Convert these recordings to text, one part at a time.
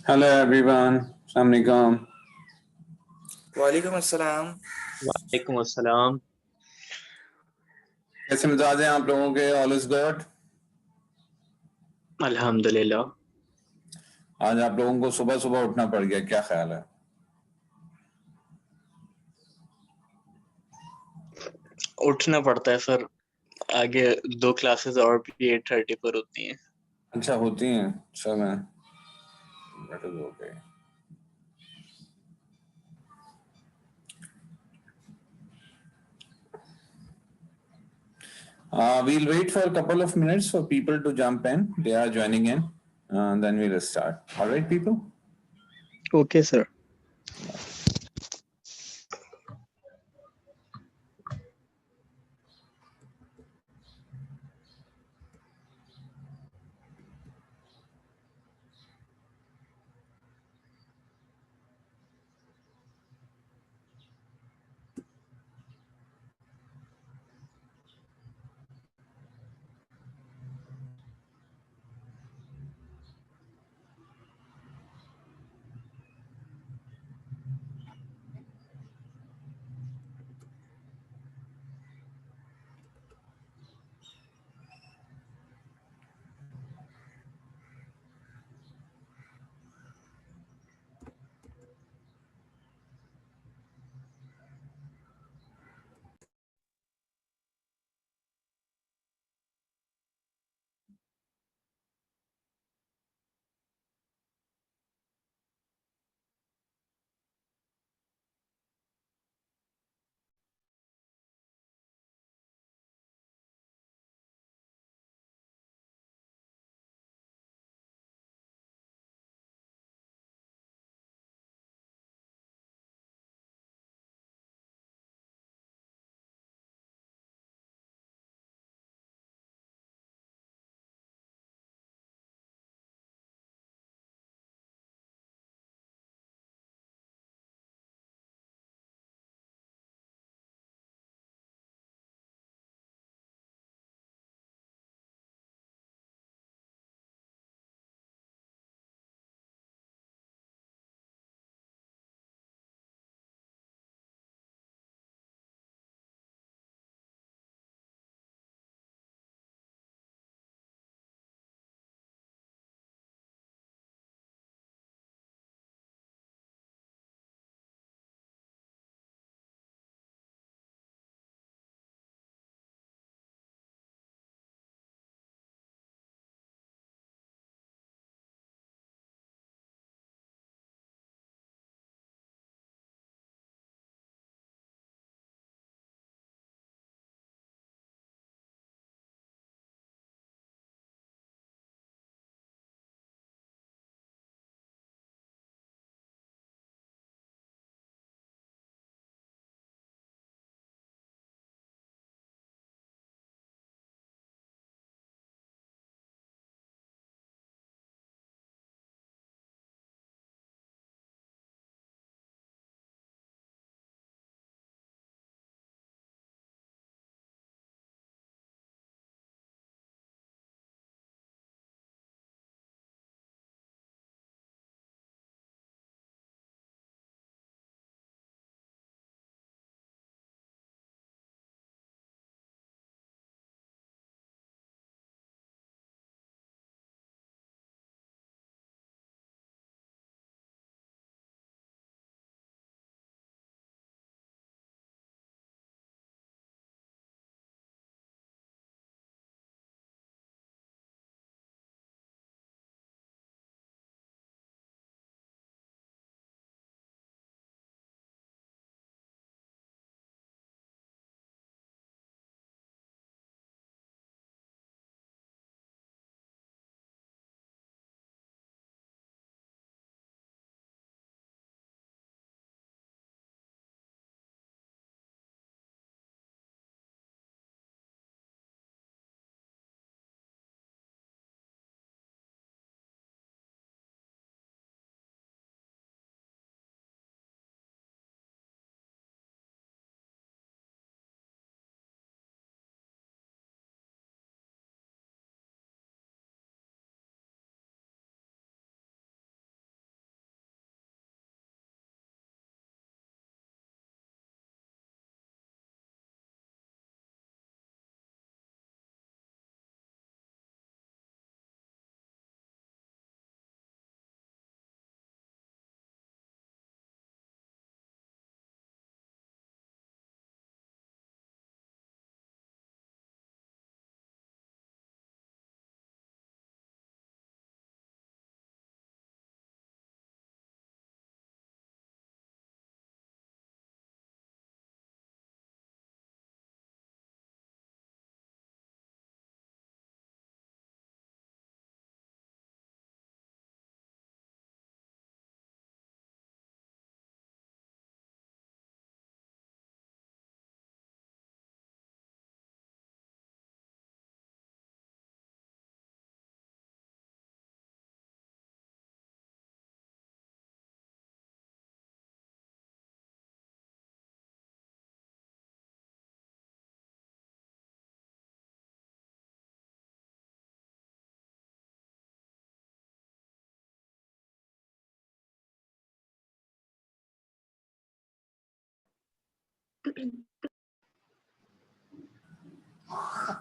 Hello everyone, अस्सलाम वालेकुम। वालेकुम अस्सलाम। वालेकुम अस्सलाम। कैसे मिजाज हैं आप लोगों के? All is good? अल्हम्दुलिल्लाह। आज आप लोगों को सुबह सुबह उठना पड़ गया, क्या ख्याल है? उठना पड़ता है सर, आगे 2 क्लासेस और भी 8:30 पर होती हैं। अच्छा, होती हैं। अच्छा, मैं that is okay. We'll wait for a couple of minutes for people to jump in. They are joining in. Then we'll start. All right, people? Okay, sir.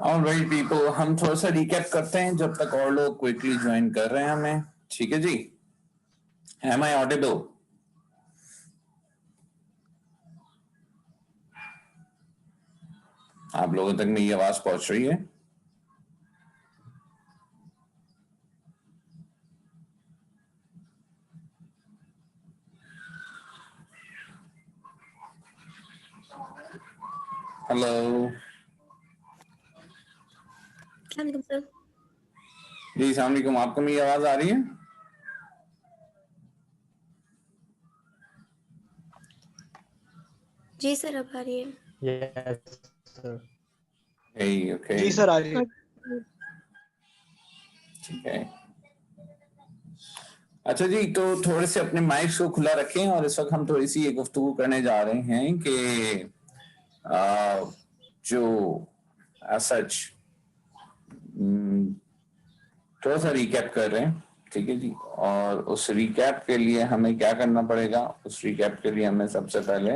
All right, people, हम थोड़ा सा रिकैप करते हैं जब तक और लोग quickly join कर रहे हैं हमें. ठीक है जी. Am I audible? आप लोगों तक मेरी आवाज पहुंच रही है? हेलो. सर जी अस्सलाम वालेकुम. आपको मेरी आवाज आ रही है? जी सर अब आ रही है. Yes, sir. Hey, okay. जी सर आ रही है. ठीक है. अच्छा जी, तो थोड़े से अपने माइक्स को खुला रखें और इस वक्त हम थोड़ी सी ये गुफ्तगू करने जा रहे हैं कि जो सच थोड़ा सा रिकैप कर रहे हैं. ठीक है जी. और उस रिकैप के लिए हमें क्या करना पड़ेगा? उस रिकैप के लिए हमें सबसे पहले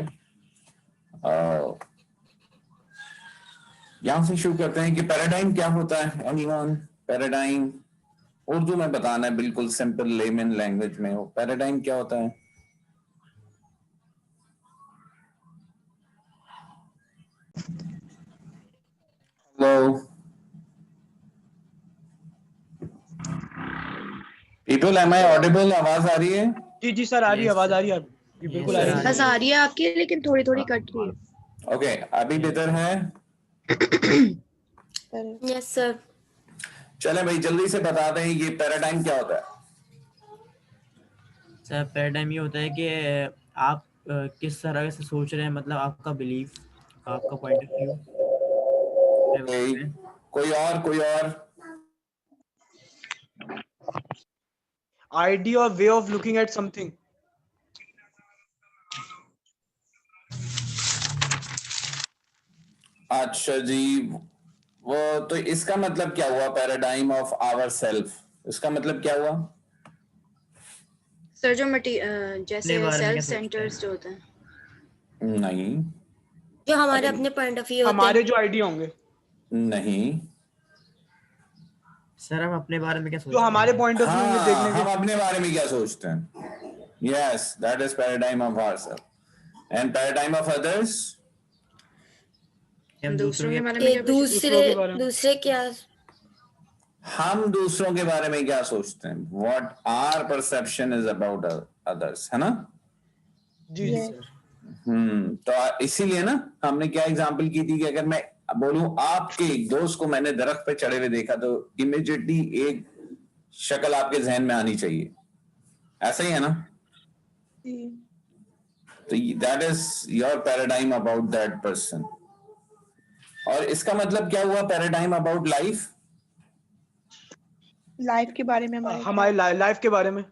यहां से शुरू करते हैं कि पैराडाइम क्या होता है. एनीवन? पैराडाइम उर्दू में बताना है, बिल्कुल सिंपल लेमन लैंग्वेज में. वो पैराडाइम क्या होता है? Hello people, am I audible? आवाज आ रही है? जी सर आ रही है, आवाज आ रही है. बिल्कुल आ रही है. बस आ रही है आपकी, लेकिन थोड़ी थोड़ी कट रही है. ओके, अभी बेहतर है? Yes sir. चले भाई जल्दी से बता दें ये पैराडाइम क्या होता है. सर पैराडाइम ये होता है कि आप किस तरह से सोच रहे हैं, मतलब आपका बिलीफ, आपका पॉइंट ऑफ व्यू. कोई और? Idea, way of looking at something. अच्छा जी, वो तो इसका मतलब क्या हुआ? पैराडाइम ऑफ आवर सेल्फ, इसका मतलब क्या हुआ? सर जो जैसे अपने बारे में सेल्फ क्या सोचते सेंटर्स जो होते हैं, नहीं. जो हमारे अपने पॉइंट ऑफ व्यू होते हमारे हैं. जो आइडिया होंगे, नहीं. सर हम अपने बारे में क्या सोचते जो हैं? हमारे पॉइंट ऑफ व्यू होंगे हाँ, देखने हम के. अपने बारे में क्या सोचते हैं. Yes, that is paradigm of ourselves. And paradigm of others? हम दूसरों के बारे दूसरों के बारे में. दूसरे क्या? हम दूसरों के बारे में क्या सोचते हैं? What our perception is about others, है ना? जी सर. तो इसीलिए ना हमने क्या एग्जांपल की थी कि अगर मैं बोलूं आपके एक दोस्त को मैंने दरख्त पे चढ़े हुए देखा, तो इमीडिएटली एक शक्ल आपके जहन में आनी चाहिए. ऐसा ही है ना? तो that is your paradigm about that person. और इसका मतलब क्या हुआ पैराडाइम अबाउट लाइफ? लाइफ के बारे में हमारे लाइफ के बारे में.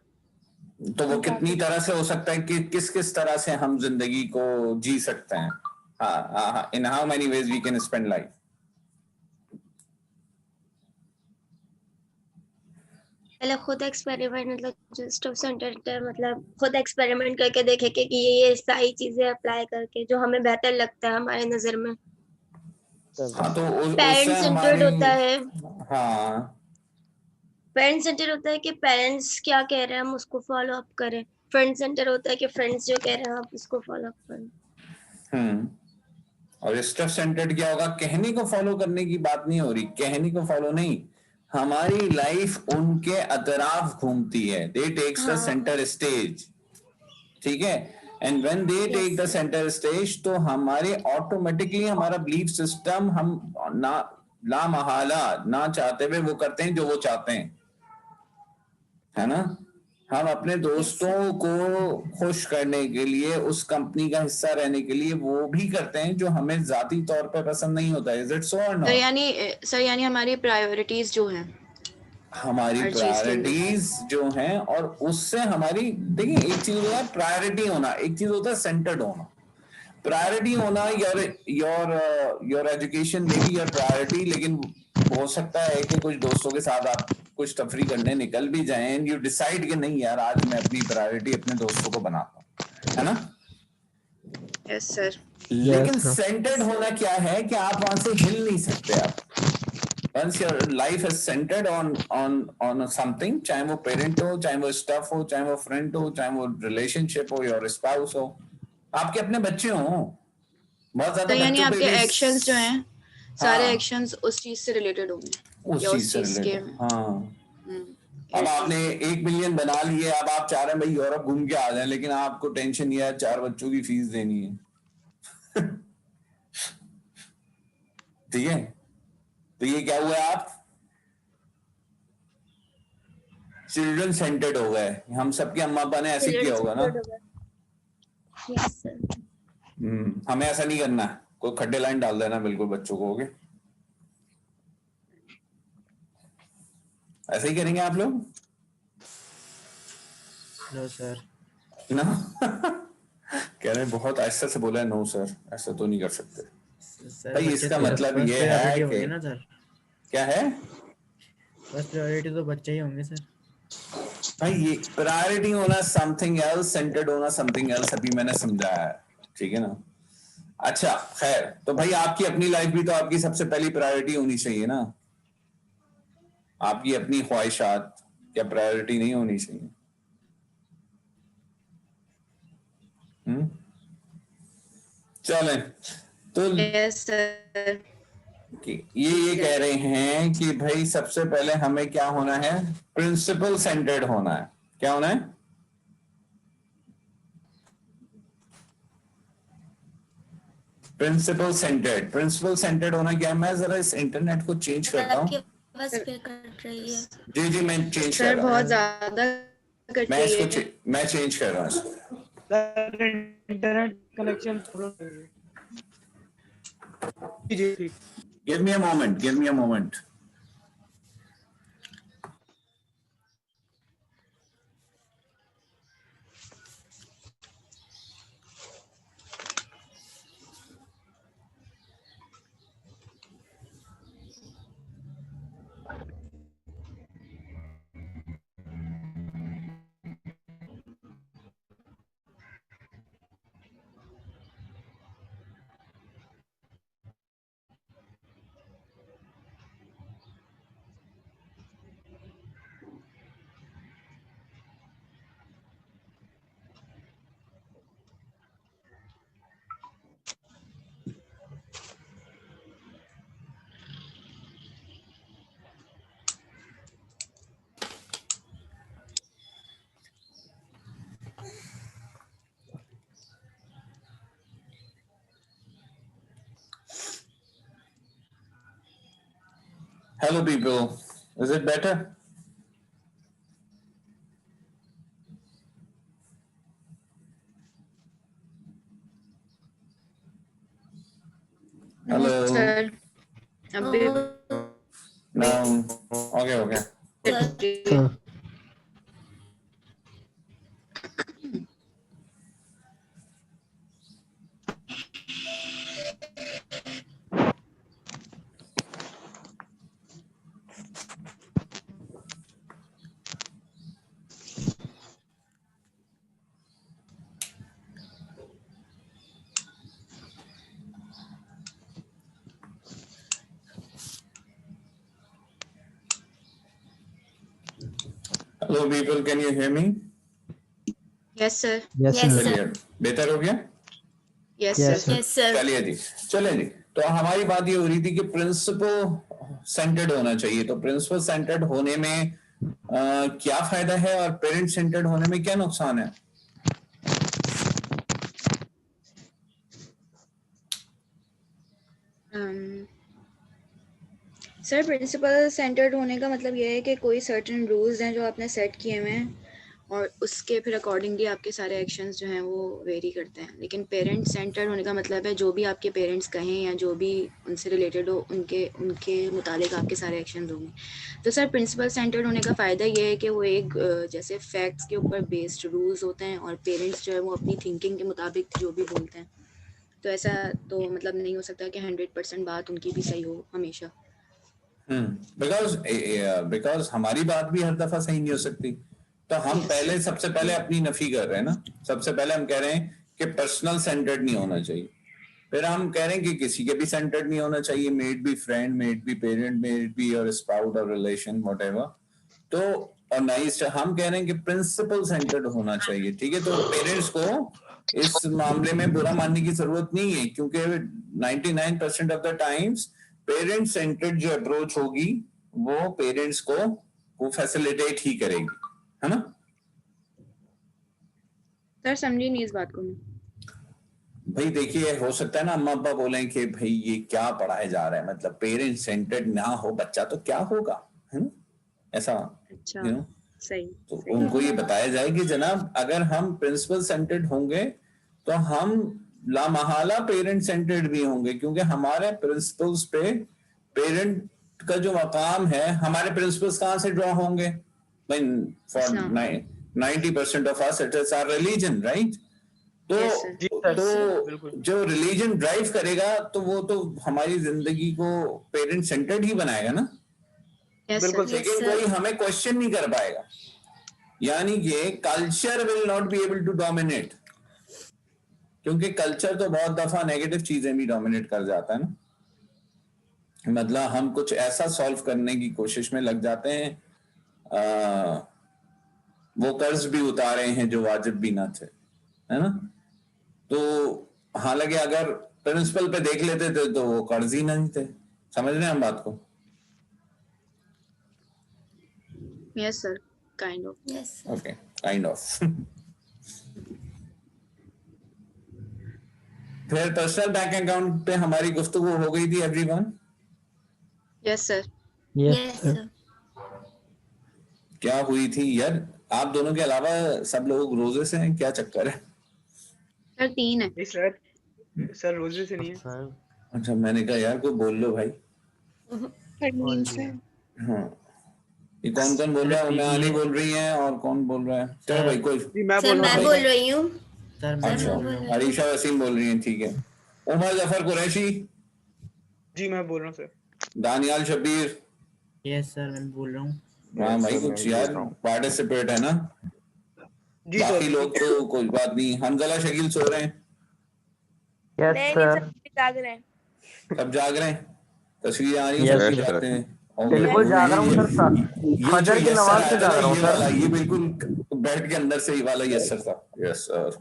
तो वो कितनी तरह से हो सकता है कि किस तरह से हम जिंदगी को जी सकते हैं. हाँ, in how many ways we can spend life. पहले खुद एक्सपेरिमेंट, मतलब जस्ट ऑफ सेंटर, मतलब खुद एक्सपेरिमेंट करके देखे कि ये सारी चीजें अप्लाई करके जो हमें बेहतर लगता है हमारे नजर में. हाँ, तो पेरेंट्स उससे सेंटर्ड होता हमारी, है. हाँ, पेरेंट्स सेंटर होता है कि पेरेंट्स क्या कह रहे हैं हम उसको फॉलो अप करें. फ्रेंड सेंटर होता है कि फ्रेंड्स जो कह रहे हैं आप उसको फॉलो अप करें. और स्टफ सेंटर्ड क्या होगा? कहने को फॉलो करने की बात नहीं हो रही, कहने को फॉलो नहीं, हमारी लाइफ उनके अतराफ घूमती है. They takes the centre stage. ठीक है. And when they take the centre stage, तो हमारे ऑटोमेटिकली हमारा बिलीफ सिस्टम, हम ना महाला ना चाहते हुए वो करते हैं जो वो चाहते हैं, है ना? हम अपने दोस्तों को खुश करने के लिए, उस कंपनी का हिस्सा रहने के लिए वो भी करते हैं जो हमें जाती तौर पे पसंद नहीं होता. इज इट सो और नॉट? सर यानी हमारी प्रायोरिटीज जो हैं, हमारी हर चीज के अंदर प्रायोरिटीज जो हैं, और उससे हमारी, देखिए एक चीज होता है प्रायोरिटी होना, एक चीज होता है सेंटर्ड होना. प्रायोरिटी होना, योर एजुकेशन में भी योर प्रायोरिटी, लेकिन हो सकता है कि कुछ दोस्तों के साथ आप कुछ तफरी करने निकल भी जाएं एंड यू डिसाइड कि नहीं यार, आज मैं अपनी प्रायोरिटी अपने दोस्तों को बनाता हूं, है ना? Yes sir. लेकिन sir. सेंटर्ड होना क्या है कि आप वहां से हिल नहीं सकते आप। Once your life is centered on something, चाहे वो पेरेंट हो, चाहे वो स्टाफ हो, चाहे वो फ्रेंड हो, चाहे वो रिलेशनशिप हो, योर स्पाउस हो, आपके अपने बच्चे हो, बहुत ज्यादा तो यानी बच्चों पे आपके भी एक्शंस जो हैं सारे हाँ, एक्शंस उस चीज से रिलेटेड होंगे उस या चीज उस से चीज के रिलेटेड। हाँ, हम्म, अब आपने 1 मिलियन बना लिए, अब आप चाह रहे हैं भाई यूरोप घूम के आ जाए, लेकिन आपको टेंशन ये है 4 बच्चों की फीस देनी है। ठीक है, तो ये क्या हुआ, आप चिल्ड्रन सेंटर्ड हो गए। हम सबके अम्मा अब्बा ने ऐसे किया होगा ना। Yes sir. हमें ऐसा नहीं करना, कोई खड्डे लाइन डाल देना बिल्कुल बच्चों को। ओके, ऐसे ही करेंगे आप लोग नो सर। ना। कह रहे हैं बहुत ऐसा से बोला है, नो सर ऐसा तो नहीं कर सकते सर भाई। बच्चे इसका तो मतलब फर्स्ट ये है प्रायोरिटी कि होंगे ना सर, क्या है फर्स्ट प्रायोरिटी तो बच्चे ही होंगे सर। भाई, ये प्रायोरिटी होना समथिंग एल्स, सेंटर्ड होना समथिंग एल्स, अभी मैंने समझाया है, ठीक है ना। अच्छा खैर, तो भाई आपकी अपनी लाइफ भी तो आपकी सबसे पहली प्रायोरिटी होनी चाहिए ना। आपकी अपनी ख्वाहिशात क्या प्रायोरिटी नहीं होनी चाहिए? चलें, तो यस सर। कि ये कह रहे हैं कि भाई सबसे पहले हमें क्या होना है, प्रिंसिपल सेंटर्ड होना है। क्या होना है? Principal centred. प्रिंसिपल सेंटर्ड होना क्या है? मैं जरा इस इंटरनेट को चेंज करता हूँ। आपकी आवाज फिर कट रही है। जी जी, मैं चेंज कर सर रहा बहुत हूँ। ज्यादा कट मैं रही इसको है। मैं चेंज कर रहा हूँ इसको। सर इंटरनेट कनेक्शन प्रॉब्लम है। जी ठीक। Give me a moment. Give me a moment. Hello, people. Is it better? Hello. Sir अभी No. Okay. Sir. Hello, people. Can you hear me? Yes sir. Yes, Yes, sir. sir. चलिए, बेहतर हो गया? Yes Yes, sir. sir. Yes sir. चलिए जी, चलिए जी। तो हमारी बात ये हो रही थी कि प्रिंसिपल सेंटर्ड होना चाहिए। तो प्रिंसिपल सेंटर्ड होने में क्या फायदा है और पेरेंट सेंटर्ड होने में क्या नुकसान है? सर प्रिंसिपल सेंटर्ड होने का मतलब ये है कि कोई सर्टेन रूल्स हैं जो आपने सेट किए हुए हैं और उसके फिर अकॉर्डिंगली आपके सारे एक्शंस जो हैं वो वेरी करते हैं। लेकिन पेरेंट सेंटर्ड होने का मतलब है जो भी आपके पेरेंट्स कहें या जो भी उनसे रिलेटेड हो उनके मुताबिक आपके सारे एक्शंस होंगे। तो सर प्रिंसिपल सेंटर्ड होने का फ़ायदा ये है कि वो एक जैसे फैक्ट्स के ऊपर बेस्ड रूल्स होते हैं और पेरेंट्स जो है वो अपनी थिंकिंग के मुताबिक जो भी बोलते हैं। तो ऐसा तो मतलब नहीं हो सकता कि 100% बात उनकी भी सही हो हमेशा। बिकॉज हमारी बात भी हर दफा सही नहीं हो सकती। तो हम सबसे पहले अपनी नफी कर रहे हैं ना। सबसे पहले हम कह रहे हैं कि पर्सनल सेंटर्ड नहीं होना चाहिए। फिर हम कह रहे हैं कि किसी के भी सेंटर्ड नहीं होना चाहिए, maybe friend, maybe parent, maybe your spouse और रिलेशन व्हाटएवर। तो और नाइस हम कह रहे हैं कि प्रिंसिपल सेंटर्ड होना चाहिए, ठीक है। तो पेरेंट्स को इस मामले में बुरा मानने की जरूरत नहीं है, क्योंकि 99% of the times parent centred जो अप्रोच होगी वो पेरेंट्स को वो फैसिलिटेट ही करेगी, है ना। सर समझी नहीं इस बात को मैं। भाई देखिए, हो सकता है ना अम्मा अब्बा बोलें कि भाई ये क्या पढ़ाया जा रहा है, मतलब पेरेंट सेंटर्ड ना हो बच्चा तो क्या होगा, है ना, ऐसा अच्छा यू नो। सही तो सही। उनको ये बताया जाए कि जनाब अगर हम प्रिंसिपल सेंटर्ड होंगे तो हम लामहला पेरेंट सेंटर्ड भी होंगे, क्योंकि हमारे प्रिंसिपल्स पे पेरेंट का जो मकाम है, हमारे प्रिंसिपल्स कहाँ से ड्रॉ होंगे भाई, for 90% of us it is our religion, right. तो Yes, sir. जी सर, तो बिल्कुल। जो रिलीजन ड्राइव करेगा तो वो तो हमारी जिंदगी को पेरेंट सेंटर्ड ही बनाएगा ना। Yes, बिल्कुल sir. लेकिन कोई हमें क्वेश्चन नहीं कर पाएगा, यानी कि culture will not be able to dominate, क्योंकि कल्चर तो बहुत दफा नेगेटिव चीजें भी डोमिनेट कर जाता है ना। मतलब हम कुछ ऐसा सॉल्व करने की कोशिश में लग जाते हैं, वो कर्ज भी उतारे हैं जो वाजिब भी ना थे, है ना। तो हालांकि अगर प्रिंसिपल पे देख लेते थे तो वो कर्ज ही नहीं थे, समझ रहे हैं हम बात को। Yes, sir. Kind of. Yes okay, kind of. फिर पर्सनल बैंक अकाउंट पे हमारी गुफ्तगू हो गई थी everyone. Yes, sir. Yes sir. क्या हुई थी यार, आप दोनों के अलावा सब लोग रोजे से हैं, क्या चक्कर है। सर 3 है। नहीं सर, सर रोजे से नहीं है सर अच्छा, मैंने कहा यार कोई बोल लो भाई। सर, नींद से। हाँ, ये कौन कौन बोल रहा है, मैं आनी बोल रही है और कौन बोल रहा है, चलो भाई कोई। जी मैं सर बोल रहा मैं हूँ। बोल रही हूँ। सर मैं अच्छा, बोल रही हूँ। अरीशा वसीम बोल रही है, ठीक है। उमर जफर कुरैशी, जी मैं बोल रहा हूँ sir. Daniyal Shabbir. Yes sir मैं बोल रहा हूँ। हाँ भाई, कुछ यार पार्टिसिपेट है ना, जी बाकी सर। लोग तो कोई बात नहीं। हमजला शकील सो रहे हैं, नहीं नहीं सर जाग रहे हैं। सब जाग रहे हैं, तस्वीर आ रही है Yes, सबकी sir. जाते हैं। और बिल्कुल जाग रहा हूँ सर, ये फजर जो की यस नमाज सर से आया जाग था रहा ना, हूँ ये सर। वाला, ये बिल्कुल बेड के अंदर से ये वाला यस सर था। Yes sir,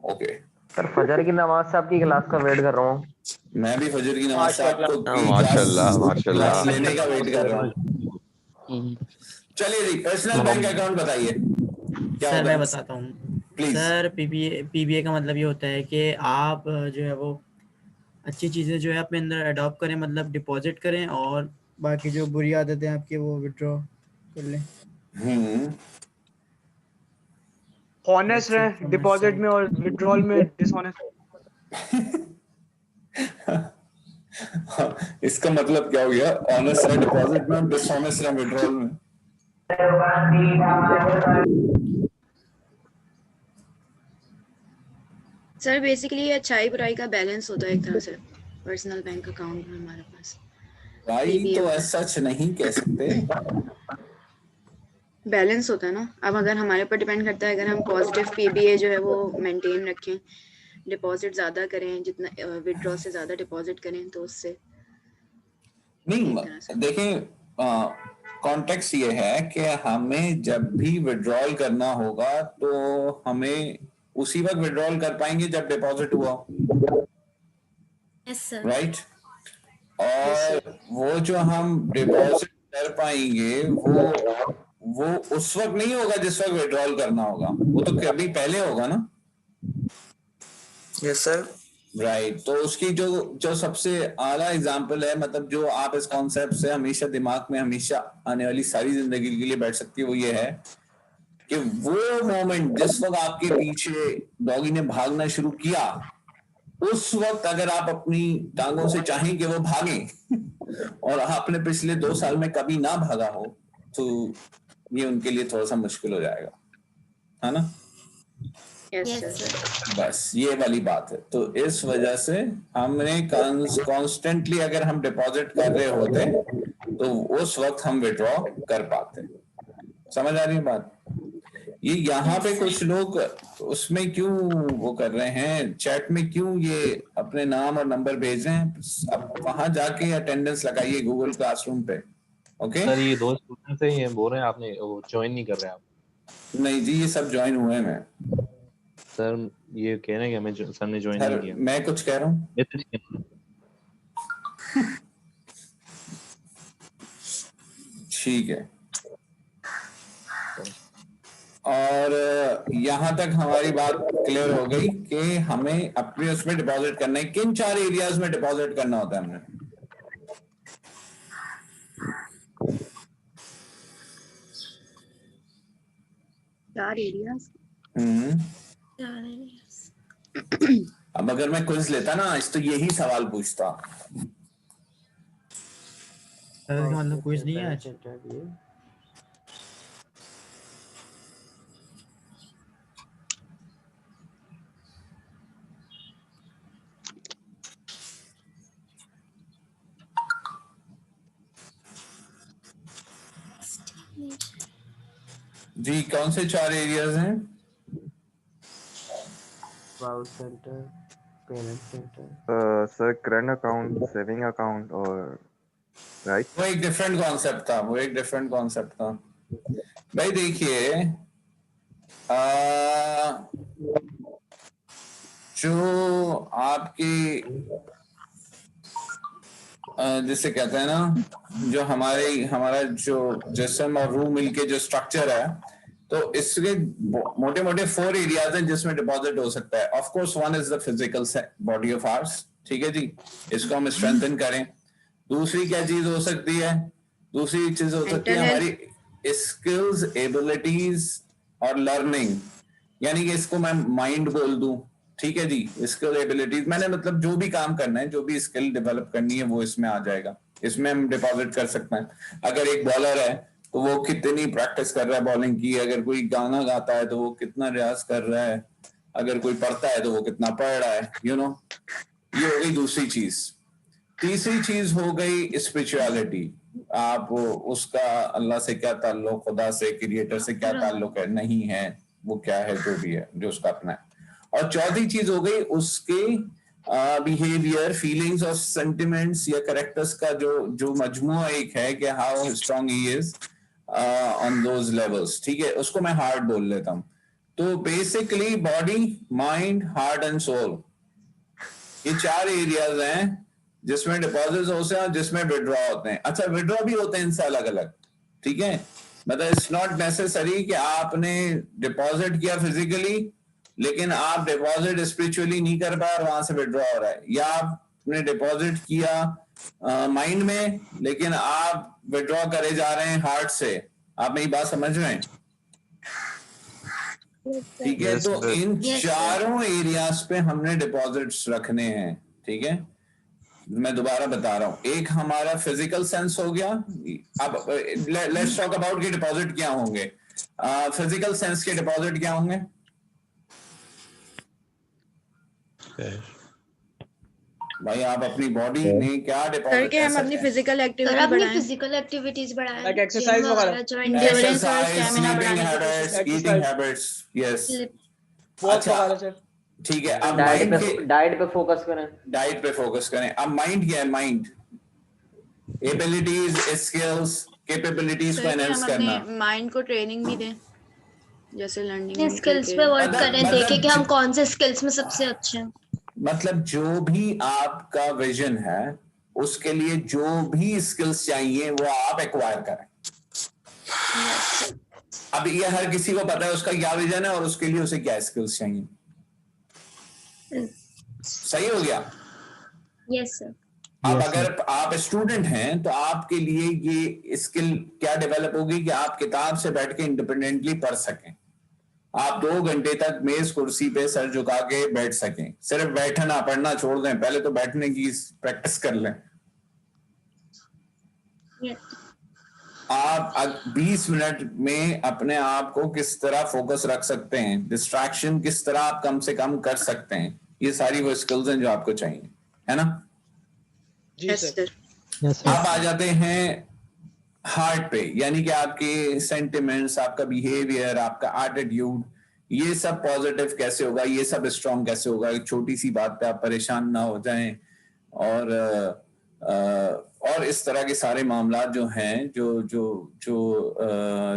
okay. सर फजर की नमाज से आपकी क्लास का वेट कर रहा हूँ। मैं भी फजर की नमाज से आपको माशाल्लाह, माशाल्लाह। क्लास लेने का वेट कर रहा हूँ। चलिए जी, पर्सनल बैंक अकाउंट बताइए क्या सर होता मैं है बताता हूँ। प्लीज। सर पीबीए का मतलब ये होता है कि आप जो है वो अच्छी चीज़ें जो है अपने अंदर अडॉप्ट करें, मतलब डिपॉजिट करें, और बाकी जो बुरी आदतें आपकी वो विड्रॉ कर लें। ऑनेस्ट रहे डिपॉजिट में और विड्रॉल में डिसऑनेस्ट। इसका मतलब क्या हो गया, ऑनेस्ट है डिपॉजिट में, डिसऑनेस्ट है विड्रॉल में। सर बेसिकली ये अच्छाई बुराई का बैलेंस होता है एक तरह से पर्सनल बैंक अकाउंट में हमारे पास। भाई तो ऐसा सच नहीं कह सकते, बैलेंस होता है ना। अब अगर हमारे ऊपर डिपेंड करता है, अगर हम पॉजिटिव पीबीए जो है वो मेंटेन रखें, डिपॉजिट ज्यादा करें, जितना विड्रॉ से ज्यादा डिपॉजिट करें, तो उससे नहीं देखें, कॉन्टेक्स्ट ये है कि हमें जब भी विड्रॉल करना होगा तो हमें उसी वक्त विड्रॉल कर पाएंगे जब डिपॉजिट हुआ, यस सर। राइट। और वो जो हम डिपॉजिट कर पाएंगे वो उस वक्त नहीं होगा जिस वक्त विड्रॉल करना होगा, वो तो कभी पहले होगा ना। Yes sir. राइट, तो उसकी जो सबसे आला एग्जांपल है, मतलब जो आप इस कॉन्सेप्ट से हमेशा दिमाग में हमेशा आने वाली सारी जिंदगी के लिए बैठ सकती है, वो ये है कि वो मोमेंट जिस वक्त आपके पीछे डॉगी ने भागना शुरू किया, उस वक्त अगर आप अपनी टांगों से चाहें कि वो भागें और आपने पिछले 2 साल में कभी ना भागा हो, तो ये उनके लिए थोड़ा सा मुश्किल हो जाएगा, है ना। Yes yes sir. सर। बस ये वाली बात है। तो इस वजह से हमने कॉन्स्टेंटली अगर हम डिपॉजिट कर रहे होते तो उस वक्त हम विड्रॉ कर पाते। समझ आ रही है बात। ये यहाँ पे कुछ लोग उसमें क्यों वो कर रहे हैं, चैट में क्यों ये अपने नाम और नंबर भेज रहे हैं? अब वहां जाके अटेंडेंस लगाइए गूगल क्लासरूम पे। ओके सर ये 2 स्टूडेंट है, ये बोल रहे हैं आपने वो ज्वाइन नहीं कर रहे आप। नहीं जी, ये सब ज्वाइन हुए हैं। सर ये कह रहे हैं कि हमें सर ने ज्वाइन नहीं किया। मैं कुछ कह रहा हूँ? ठीक है। और यहाँ तक हमारी बात क्लियर हो गई कि हमें अपने उसमें डिपॉजिट करना है। किन 4 एरियाज में डिपॉजिट करना होता है हमने? चार एरियाज। अब अगर मैं क्विज लेता ना आज तो यही सवाल पूछता। सर मतलब क्विज नहीं है आज। जी कौन से 4 एरियाज हैं? Cloud centre, payment centre, sir current account, saving account और राइट। वो एक डिफरेंट कॉन्सेप्ट था। भाई देखिए जो आपकी जिसे कहते हैं ना, जो हमारा जो जिस्म और रूह मिलके जो स्ट्रक्चर है, तो इसके मोटे मोटे 4 एरियाज हैं जिसमें डिपॉजिट हो सकता है। Of course one is the physical body of hours, ठीक है जी, इसको हम स्ट्रेंथन करें। दूसरी क्या चीज हो सकती है? दूसरी चीज हो सकती है हमारी स्किल्स, एबिलिटीज और लर्निंग, यानी कि इसको मैं माइंड बोल दूं, ठीक है जी। स्किल एबिलिटीज मैंने मतलब जो भी काम करना है, जो भी स्किल डेवलप करनी है वो इसमें आ जाएगा, इसमें हम डिपॉजिट कर सकते हैं। अगर एक बॉलर है तो वो कितनी प्रैक्टिस कर रहा है बॉलिंग की, अगर कोई गाना गाता है तो वो कितना रियाज कर रहा है, अगर कोई पढ़ता है तो वो कितना पढ़ रहा है, यू नो। ये हो गई दूसरी चीज। तीसरी चीज हो गई स्पिरिचुअलिटी। आप उसका अल्लाह से क्या ताल्लुक, खुदा से, क्रिएटर से क्या ताल्लुक है, नहीं है, वो क्या है, जो भी है, जो उसका अपना है। और चौथी चीज हो गई उसके बिहेवियर, फीलिंग्स और सेंटिमेंट्स या कैरेक्टर्स का जो मजमुआ एक है कि how strong he is on those levels, ठीक है, उसको मैं हार्ट बोल लेता हूँ। तो basically body, mind, heart and soul, ये 4 एरियाज हैं जिसमें डिपॉजिट होते हैं और जिसमें विड्रॉ होते हैं। अच्छा, विड्रॉ भी होते हैं इनसे अलग अलग, ठीक है। मतलब इट्स नॉट नेसेसरी कि आपने डिपॉजिट किया फिजिकली लेकिन आप डिपॉजिट स्पिरिचुअली नहीं कर पाए और वहां से विड्रॉ हो रहा है, या आपने डिपॉजिट किया माइंड में लेकिन आप विड्रॉ करे जा रहे हैं हार्ट से। आप मेरी बात समझ रहे हैं? ठीक है, तो इन चारों एरियाज पे हमने डिपॉजिट्स रखने हैं, ठीक है। मैं दोबारा बता रहा हूं, एक हमारा फिजिकल सेंस हो गया। अब लेट्स टॉक अबाउट कि डिपॉजिट क्या होंगे। फिजिकल सेंस के डिपॉजिट क्या होंगे? भाई आप अपनी बॉडी में क्या डिपॉजिट करके हम अपनी फिजिकल एक्टिविटी अपनी बढ़ाएं, फिजिकल एक्टिविटीज बढ़ाएं, लाइक एक्सरसाइज वगैरह, endurance और स्टैमिना स्लीपिंग बढ़ाने की habits, eating habits, yes. Walk वगैरह सर। ठीक है, अब डाइट पे फोकस करें। डाइट पे फोकस करें। अब माइंड क्या है? माइंड एबिलिटीज, स्किल्स, कैपेबिलिटीज को एनहांस करना। माइंड को ट्रेनिंग भी दें, जैसे लर्निंग स्किल्स पे वर्क करें, देखें कि हम कौन से स्किल्स में सबसे अच्छे हैं। मतलब जो भी आपका विजन है उसके लिए जो भी स्किल्स चाहिए वो आप एक्वायर करें। अब ये हर किसी को पता है उसका क्या विजन है और उसके लिए उसे क्या स्किल्स चाहिए। सही हो गया? Yes sir. अब अगर आप स्टूडेंट हैं तो आपके लिए ये स्किल क्या डेवलप होगी कि आप किताब से बैठ के इंडिपेंडेंटली पढ़ सकें। आप 2 घंटे तक मेज कुर्सी पे सर झुका के बैठ सकें। सिर्फ बैठना, पढ़ना छोड़ दें, पहले तो बैठने की प्रैक्टिस कर लें। आप 20 मिनट में अपने आप को किस तरह फोकस रख सकते हैं, डिस्ट्रैक्शन किस तरह आप कम से कम कर सकते हैं, ये सारी वो स्किल्स हैं जो आपको चाहिए, है ना? जी सर। आप आ जाते हैं हार्ट पे, यानी कि आपके सेंटिमेंट्स, आपका बिहेवियर, आपका एटीट्यूड, ये सब पॉजिटिव कैसे होगा, ये सब स्ट्रांग कैसे होगा। एक छोटी सी बात पे आप परेशान ना हो जाएं, और इस तरह के सारे मामला जो हैं, जो जो जो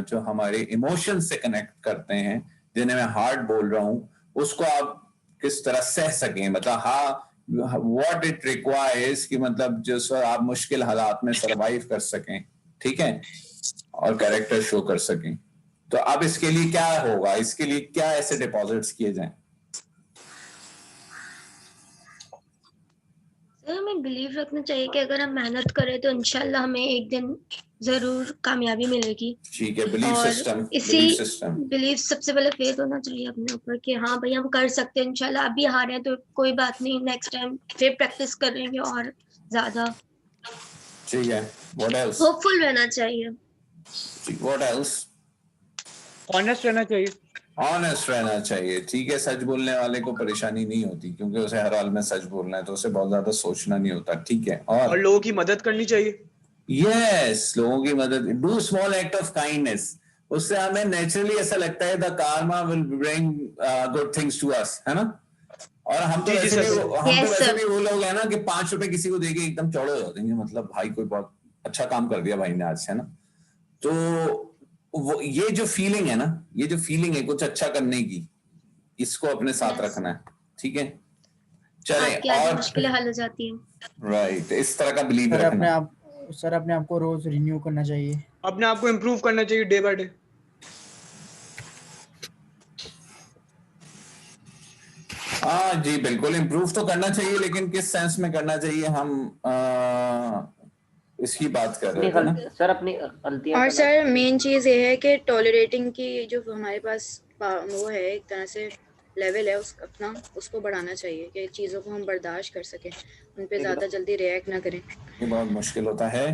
जो हमारे इमोशन से कनेक्ट करते हैं, जिन्हें मैं हार्ट बोल रहा हूँ, उसको आप किस तरह सह सकें, मतलब व्हाट इट रिक्वायर्स, कि मतलब जिस वक्त आप मुश्किल हालात में सरवाइव कर सकें, ठीक है, और कैरेक्टर शो कर सकें। तो अब इसके लिए क्या होगा, इसके लिए क्या ऐसे डिपॉजिट्स किए जाएं? सर हमें बिलीव रखना चाहिए कि अगर हम मेहनत करें तो इंशाल्लाह हमें एक दिन जरूर कामयाबी मिलेगी। ठीक है, बिलीफ और सिस्टम, इसी बिलीफ सिस्टम। बिलीव सबसे पहले फेथ होना चाहिए अपने ऊपर कि हाँ भाई हम कर सकते हैं इंशाल्लाह। अभी हारे हैं तो कोई बात नहीं, नेक्स्ट टाइम फिर प्रैक्टिस करेंगे और ज्यादा। ठीक है, व्हाट एल्स? होपफुल रहना चाहिए। What else? ऑनेस्ट रहना चाहिए। ऑनेस्ट रहना चाहिए, ठीक है। सच बोलने वाले को परेशानी नहीं होती, क्योंकि उसे हर हाल में सच बोलना है, तो उसे बहुत ज्यादा सोचना नहीं होता, ठीक है। और लोगों की मदद करनी चाहिए। यस, लोगों की मदद, do small act of kindness, उससे हमें नेचुरली ऐसा लगता है the karma will bring good things to us, है ना। और हम तो वैसे भी वो लोग हैं ना कि 5 रुपए किसी को देके एकदम चौड़े हो जाते हैं, मतलब भाई कोई बहुत अच्छा काम कर दिया भाई ने आज, है ना। तो वो ये जो फीलिंग है ना, ये जो फीलिंग है कुछ अच्छा करने की, इसको अपने साथ रखना है, ठीक है। चले, और मुश्किलें हल हो जाती हैं। राइट, इस तरह का बिलीव रखना। अपने आप को रोज रिन्यू करना चाहिए, अपने आप को इम्प्रूव करना चाहिए डे बाय डे। हाँ जी, बिल्कुल इम्प्रूव तो करना चाहिए, लेकिन किस सेंस में करना चाहिए, हम इसकी बात कर रहे थे ना सर। अपनी गलतियां। और सर मेन चीज ये है कि टॉलरेटिंग की जो हमारे पास वो है, एक तरह से लेवल है अपना, उसको बढ़ाना चाहिए कि चीज़ों को हम बर्दाश्त कर सकें, उन पे ज़्यादा जल्दी रिएक्ट ना करें। ये बहुत मुश्किल होता है।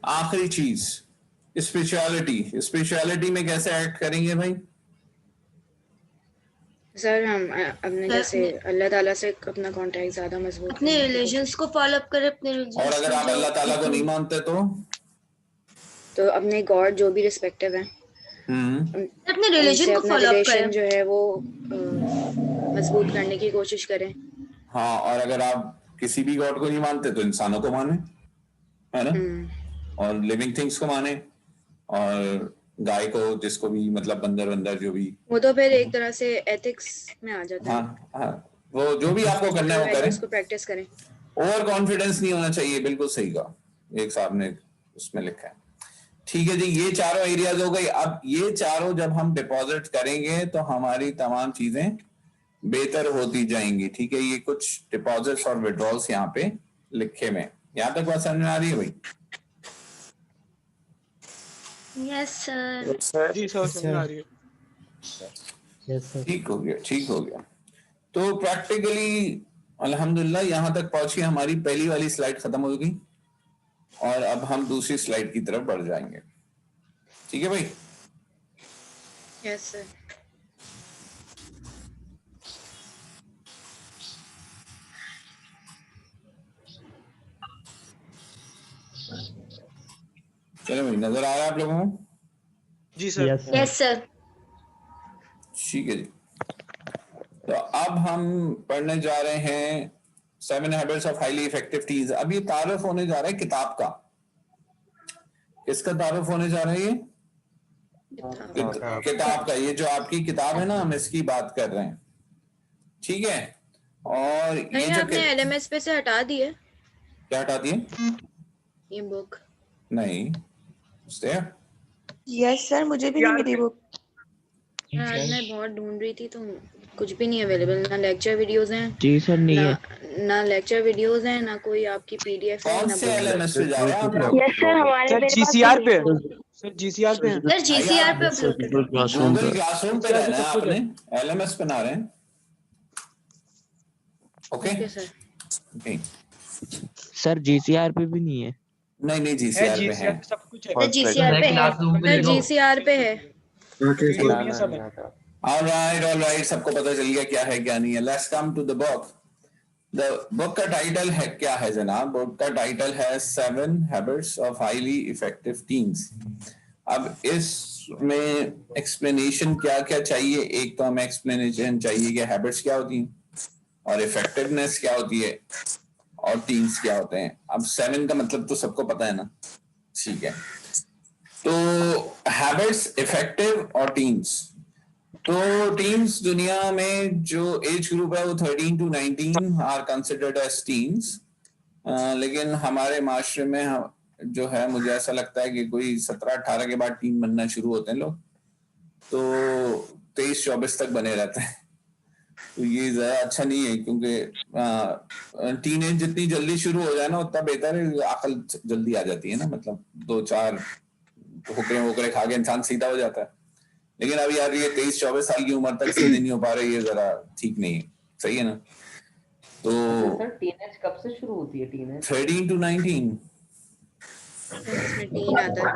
आखिरी चीज, स्पिरिचुअलिटी में कैसे एक्ट करेंगे भाई? सर हम अपने जैसे अल्लाह ताला से अपना कांटेक्ट ज़्यादा मजबूत, अपने रिलेशंस को फॉलो अप करें, अपने और अगर आप अल्लाह ताला को नहीं मानते तो अपने गॉड जो भी रिस्पेक्टिव है, अपने रिलीजन को फॉलो अप करें, जो है वो मजबूत करने की कोशिश करें। हाँ, और अगर आप किसी भी गॉड को नहीं मानते तो इंसानों को माने, है ना, और लिविंग थिंग्स को माने, और गाय को, जिसको भी, मतलब बंदर जो भी, वो तो फिर एक तरह से एथिक्स में आ जाता है। हाँ, वो जो भी आपको करना है वो करें, उसको प्रैक्टिस करें। ओवर कॉन्फिडेंस नहीं होना चाहिए, बिल्कुल सही कहा, एक साहब ने उसमें लिखा है। ठीक है जी, ये चारों एरियाज हो गई। अब ये चारों जब हम डिपॉजिट करेंगे तो हमारी तमाम चीजें बेहतर होती जाएंगी, ठीक है। ये कुछ डिपॉजिट्स और विड्रॉल्स यहाँ पे लिखे हुए, यहाँ तक बात समझ में आ रही है भाई? Yes sir. जी सर, समझ आ रही है। ठीक हो गया। तो प्रैक्टिकली अल्हम्दुलिल्लाह यहाँ तक पहुंची, हमारी पहली वाली स्लाइड खत्म हो गई, और अब हम दूसरी स्लाइड की तरफ बढ़ जाएंगे, ठीक है भाई? Yes sir. चलो भाई, नजर आ रहा है आप लोगों को? जी सर। Yes sir. ठीक है जी। तो अब हम पढ़ने जा रहे हैं 7 habits of highly effective teens. अब ये तारुफ होने जा रहा है किताब का। किसका तारुफ होने जा रहा है ये? किताब का। ये जो आपकी किताब है ना, हम इसकी बात कर रहे हैं, ठीक है। और ये जो आपने एलएमएस पे से हटा दिए? क्या हटा दिए? ये बुक नहीं, यस सर, मुझे भी नहीं मिली बुक। मैं बहुत ढूंढ रही थी तो कुछ भी नहीं अवेलेबल, ना लेक्चर वीडियोस हैं। जी सर, नहीं है। ना लेक्चर वीडियोस हैं, ना कोई आपकी पीडीएफ है, ना एलएमएस पे जा रहे हैं आप लोग? यस सर, हमारे जीसीआर पे। सर जीसीआर पे है। सर जीसीआर पे गूगल क्लासरूम पे रहना है आपने, एलएमएस पे ना रहे। Okay sir. सर जीसीआर पे भी नहीं है। नहीं, जीसीआर पे है। सब कुछ है। जीसीआर पे है। सर जीसीआर पे है। ऑलराइट, सबको पता चल गया क्या है क्या नहीं है। Let's come to the book. The book का टाइटल है क्या है जनाब? बुक का टाइटल है 7 habits of highly effective teens. अब इसमें एक्सप्लेनेशन क्या क्या चाहिए? एक तो हमें एक्सप्लेनेशन चाहिए कि हैबिट्स क्या होती हैं और इफेक्टिवनेस क्या होती है और टीन्स क्या होते हैं। अब 7 का मतलब तो सबको पता है ना, ठीक है। तो हैबिट्स, इफेक्टिव और टीन्स। तो टीन्स दुनिया में जो एज ग्रुप है वो 13 to 19 are considered as teens, लेकिन हमारे माशरे में जो है मुझे ऐसा लगता है कि कोई 17-18 के बाद टीन बनना शुरू होते हैं लोग, तो 23-24 तक बने रहते हैं। तो ये ज्यादा अच्छा नहीं है, क्योंकि टीनेज जितनी जल्दी शुरू हो जाए ना उतना बेहतर है। अकल जल्दी आ जाती है ना, मतलब 2-4 होकरे खा के इंसान सीधा हो जाता है। लेकिन अब यार ये 23-24 साल की उम्र तक सीधे नहीं हो पा रहे, ये जरा ठीक नहीं है। सही है ना? तो सर टीनेज कब से शुरू होती है? Teenage 13 to 19। इसमें टीन आता है।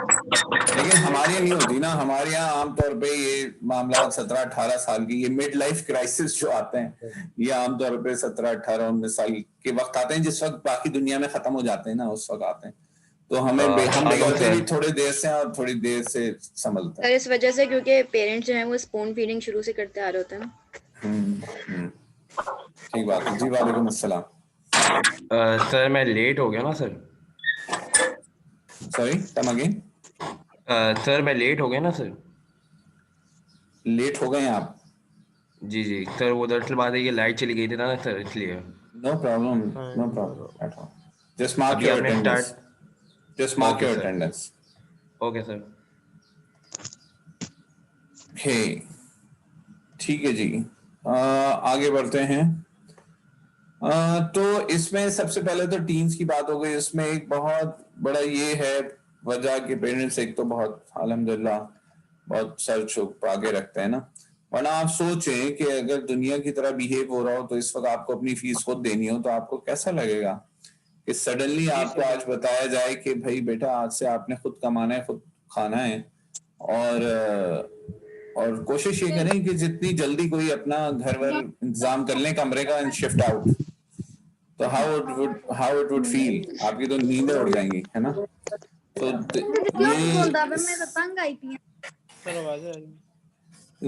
लेकिन हमारे यहाँ नहीं होती ना, हमारे यहाँ आमतौर पे ये मामला 17-18 साल की, ये मिड लाइफ क्राइसिस जो आते हैं, ये आमतौर पे 17-18-19 साल के वक्त आते हैं, जिस वक्त बाकी दुनिया में खत्म हो जाते हैं ना, उस वक्त आते हैं। तो हम बिगड़ते भी थोड़ी देर से और थोड़ी देर से संभलते हैं। सर इस वजह से क्योंकि पेरेंट्स जो हैं वो स्पून फीडिंग शुरू से करते आ रहे होते हैं। ठीक बात है जी। वालेकुम अस्सलाम। सर मैं लेट हो गया ना sir. Sorry, come again. Sir मैं लेट हो गया ना सर। लेट हो गए हैं आप? जी जी सर, वो दरअसल बात है कि लाइट चली गई थी ना सर, इसलिए। No problem, no problem at all. Just mark your attendance. Just mark your attendance. Okay sir. हे ठीक है जी। आगे बढ़ते हैं। तो इसमें सबसे पहले तो टीन्स की बात हो गई। इसमें एक बहुत बड़ा ये है वजह कि पेरेंट्स एक तो बहुत अल्हम्दुलिल्लाह बहुत सर छुपा के रखते हैं ना। वरना आप सोचें कि अगर दुनिया की तरह बिहेव हो रहा हो तो इस वक्त आपको अपनी फीस खुद देनी हो तो आपको कैसा लगेगा कि सडनली आपको आज बताया जाए कि भाई बेटा आज से आपने खुद कमाना है, खुद खाना है, और कोशिश ये करें कि जितनी जल्दी कोई अपना घर वर इंतजाम कर लें कमरे का एंड शिफ्ट आउट। तो हाउ इट वुड फील? आपकी तो नींदें उड़ जाएंगी, है ना? तो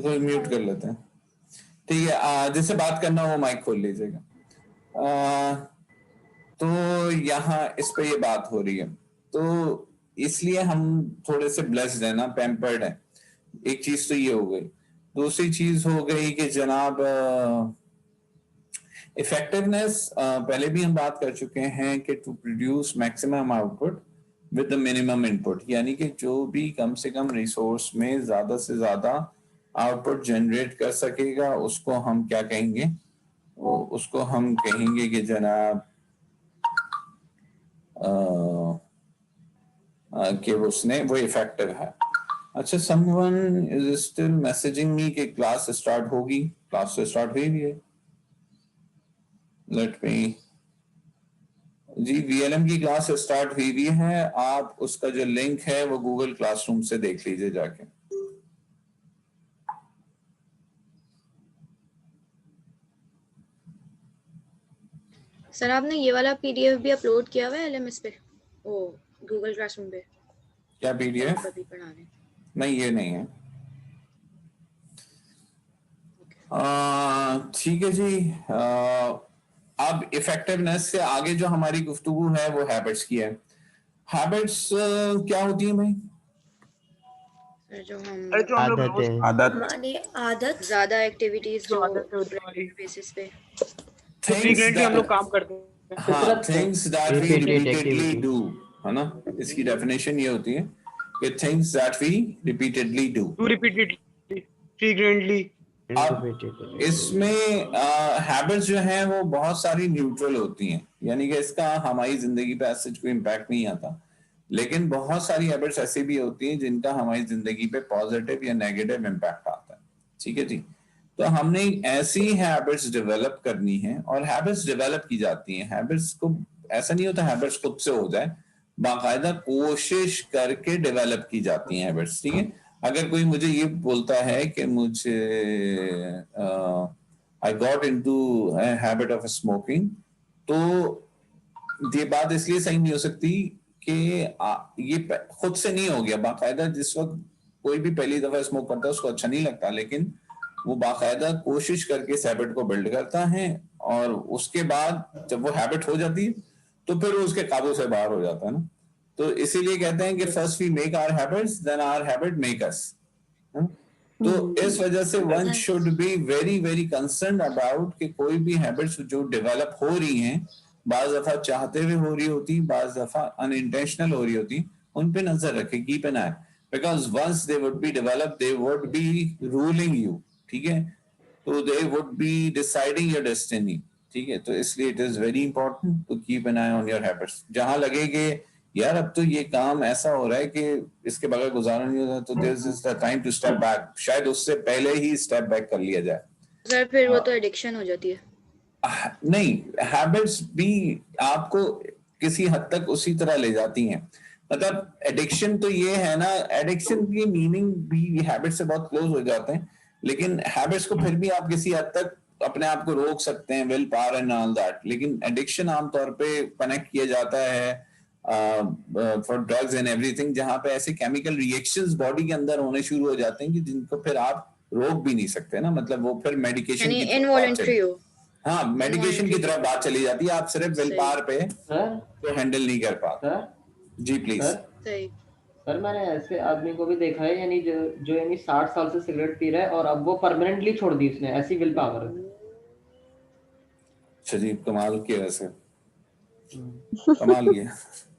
ये म्यूट कर लेते हैं, ठीक है। जिससे बात करना वो माइक खोल लीजिएगा। तो यहाँ इस पे ये बात हो रही है, तो इसलिए हम थोड़े से ब्लेस्ड है ना, पैम्पर्ड है। एक चीज तो ये हो गई। दूसरी चीज हो गई कि जनाब इफेक्टिवनेस, पहले भी हम बात कर चुके हैं कि to produce maximum output with the minimum input, यानी कि जो भी कम से कम रिसोर्स में ज्यादा से ज्यादा आउटपुट जनरेट कर सकेगा उसको हम क्या कहेंगे? उसको हम कहेंगे कि जनाब कि उसने वो इफेक्टिव है। अच्छा, someone is still messaging me कि क्लास स्टार्ट होगी। क्लास तो स्टार्ट हुई भी है। लेट मी जी, वीएलएम की क्लास स्टार्ट हुई भी है। आप उसका जो लिंक है वो गूगल क्लासरूम से देख लीजिए जाके। सर आपने ये वाला पीडीएफ भी अपलोड किया हुआ है एलएमएस पे, ओ गूगल क्लासरूम पे? क्या पीडीएफ? अभी पढ़ाने? नहीं, ये नहीं है। ठीक है जी। अब इफेक्टिवनेस से आगे जो हमारी गुफ्तगू है वो हैबिट्स की है। हैबिट्स क्या होती है भाई? जो हम आदत ज्यादा एक्टिविटीज जो बेसिस पे फ्रीक्वेंटली हम लोग काम करते हैं। हाँ, things that we repeatedly do, है ना? इसकी डेफिनेशन ये होती है कि things that we repeatedly do. Repeatedly, frequently. इसमें हैबिट्स जो हैं वो बहुत सारी न्यूट्रल होती हैं, यानी कि इसका हमारी जिंदगी पे ऐसे कोई इम्पैक्ट नहीं आता। लेकिन बहुत सारी हैबिट्स ऐसी भी होती हैं जिनका हमारी जिंदगी पे पॉजिटिव या नेगेटिव इम्पैक्ट आता है। ठीक है जी। तो हमने ऐसी हैबिट्स डेवलप करनी है, और हैबिट्स डेवलप की जाती हैं। हैबिट्स को ऐसा नहीं होता हैबिट्स खुद से हो जाए, बाकायदा कोशिश करके डेवलप की जाती हैं हैबिट्स। ठीक है। अगर कोई मुझे ये बोलता है कि मुझे I got into habit of smoking, तो ये बात इसलिए सही नहीं हो सकती कि ये खुद से नहीं हो गया। बाकायदा जिस वक्त कोई भी पहली दफा स्मोक करता है उसको अच्छा नहीं लगता, लेकिन वो बाकायदा कोशिश करके इस हैबिट को बिल्ड करता है, और उसके बाद जब वो हैबिट हो जाती है तो फिर वो उसके काबू से बाहर हो जाता है ना। तो इसीलिए कहते हैं कि first we make our habits, then our habit make us. तो इस वजह से one should be very very concerned about कि कोई भी हैबिट्स जो डेवलप हो रही हैं, बाज दफा चाहते हुए हो रही होती, बाज दफा अनइंटेंशनल हो रही होती, उन पे नजर रखें, keep an eye, because once they would be develop they would be ruling you, ठीक है, तो they would be deciding your destiny, ठीक है। तो इसलिए it is very important to keep an eye on your habits. जहां लगे कि यार अब तो ये काम ऐसा हो रहा है कि इसके बगैर गुजारा नहीं होता, तो this is the time to step back, शायद उससे पहले ही स्टेप बैक कर लिया जाए। सर फिर वो तो एडिक्शन हो जाती है। नहीं, हैबिट्स भी आपको किसी हद तक उसी तरह ले जाती हैं। मतलब एडिक्शन तो ये है ना, एडिक्शन की मीनिंग भी हैबिट से बहुत क्लोज हो जाते हैं, लेकिन हैबिट्स को फिर भी आप किसी हद तक अपने आप को रोक सकते हैं, will power and all that. लेकिन एडिक्शन आमतौर पे कनेक्ट किया जाता है फॉर ड्रग्स एंड एवरीथिंग, जहां पे ऐसे केमिकल रिएक्शंस बॉडी के अंदर होने शुरू हो जाते हैं कि जिनको फिर आप रोक भी नहीं सकते ना। मतलब वो फिर मेडिकेशन की इनवॉलंटरी हो, हाँ, मेडिकेशन की तरफ बात चली जाती है, आप सिर्फ विल पावर पे तो हैंडल नहीं कर पाते। जी प्लीज। सर मैंने ऐसे आदमी को भी देखा है, यानी जो यानी 60 साल से सिगरेट पी रहा है और अब वो परमानेंटली छोड़ दी उसने, ऐसी विल पावर है। अच्छा जी, कमाल किया वैसे, कमाल किया,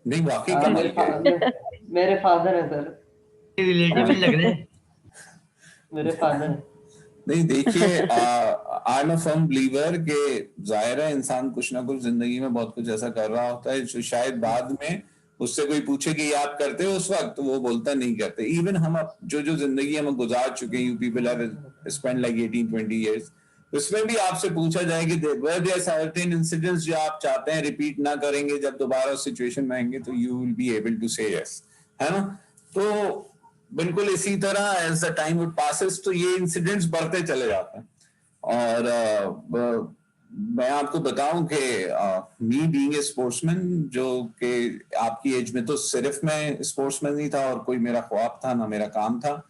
नहीं वाकई कमाल किया। मेरे फादर है सर, रिलेटिव लग रहे हैं मेरे फादर। नहीं देखिए, I am a firm believer के जाहिर है इंसान कुछ ना कुछ जिंदगी में बहुत कुछ ऐसा कर रहा होता है जो शायद बाद में उससे कोई पूछे कि आप करते हो उस वक्त, तो वो बोलता नहीं करते। इवन हम जो जिंदगी हम गुजार चुके हैं, you people have spend like 18-20 years, उसमें भी आपसे पूछा जाए कि वर देयर सर्टेन इंसिडेंट्स जो आप चाहते हैं रिपीट ना करेंगे, जब दोबारा उस सिचुएशन में आएंगे तो you will be able to say yes, है ना। तो बिल्कुल इसी तरह as the time it passes तो ये इंसिडेंट्स बढ़ते चले जाते हैं। और मैं आपको बताऊं कि मी बीइंग ए स्पोर्ट्समैन, जो कि आपकी एज में तो सिर्फ मैं स्पोर्ट्समैन नहीं था और कोई मेरा ख्वाब था ना मेरा काम था,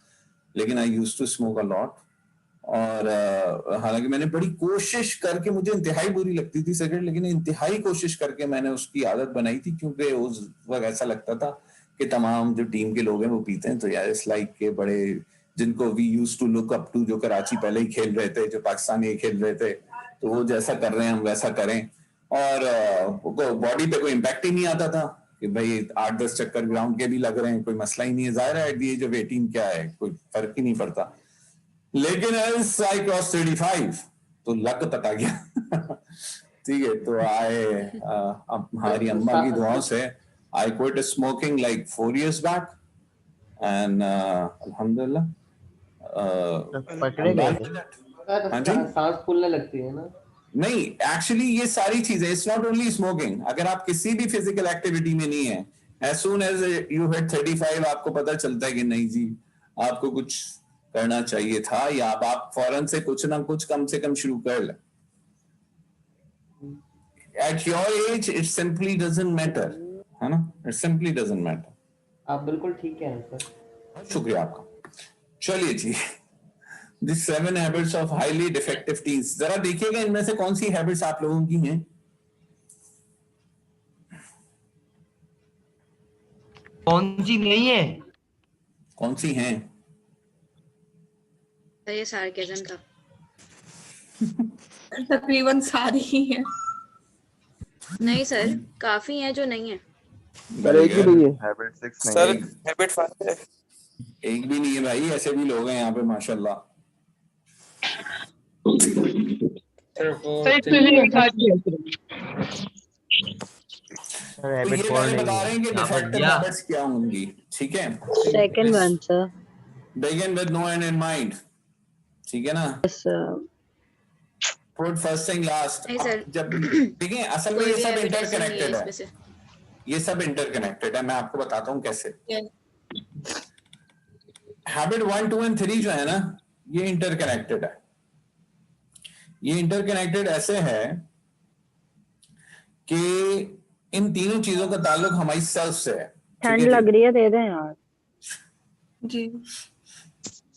लेकिन I used to smoke a lot. और हालांकि मैंने बड़ी कोशिश करके, मुझे इंतहाई बुरी लगती थी सिगरेट, लेकिन इंतहाई कोशिश करके मैंने उसकी आदत बनाई थी, क्योंकि उस वक्त ऐसा लगता था कि तमाम जो टीम के लोग हैं वो पीते हैं, तो यार इस लाइक के बड़े जिनको we used to look up to, जो कराची पहले ही खेल रहे थे, जो पाकिस्तानी खेल रहे थे, तो वो जैसा कर रहे हैं हम वैसा करें। और बॉडी पे कोई इम्पैक्ट ही नहीं आता था कि भाई 8-10 चक्कर ग्राउंड के भी लग रहे हैं, कोई मसला ही नहीं है, जाहिर है एट द एज ऑफ 18 क्या है, कोई फर्क ही नहीं पड़ता। लेकिन एज आई क्रॉस 35 तो लक तक आ गया ठीक है, तो अब हमारी अम्मा की दुआओं से I quit smoking like 4 years back, and alhamdulillah. पकड़े गए सांस फूलने लगती है ना। नहीं, एक्चुअली ये सारी चीजें, इट्स नॉट ओनली स्मोकिंग। अगर आप किसी भी फिजिकल एक्टिविटी में नहीं है, as soon as you hit 35 आपको पता चलता है कि नहीं जी आपको कुछ करना चाहिए था, या आप फौरन से कुछ ना कुछ कम से कम शुरू कर लें। At your age, it simply doesn't matter, है ना, it simply doesn't matter। आप बिल्कुल ठीक कह रहे हैं सर, शुक्रिया आपका। चलिए जी, The 7 habits of highly defective teens, जरा देखिएगा इनमें से कौन सी हैबिट्स आप लोगों की हैं। कौन सी नहीं है, कौन सी हैं? ये सार्केज्म था तकरीबन सारी ही है। नहीं सर, काफी हैं जो नहीं है। एक भी नहीं है। हैबिट 6 नहीं सर हैबिट 5 है। एक भी नहीं है भाई, ऐसे भी लोग हैं यहाँ पे माशाल्लाह। तो ये मैंने बता रहे हैं कि डिफेक्टिव हैबिट्स क्या होंगी, ठीक है। Second one sir, begin with no end in mind, ठीक है ना। Put first thing last। जब देखिए असल में ये सब इंटरकनेक्टेड है, ये सब इंटरकनेक्टेड है। मैं आपको बताता हूँ कैसे। हैबिट 1, 2 and 3 जो है ना, ये इंटरकनेक्टेड है। ये इंटरकनेक्टेड ऐसे है कि इन तीनों चीजों का ताल्लुक हमारी सेल्फ से है। ठंड लग रही है, दे दें यार। जी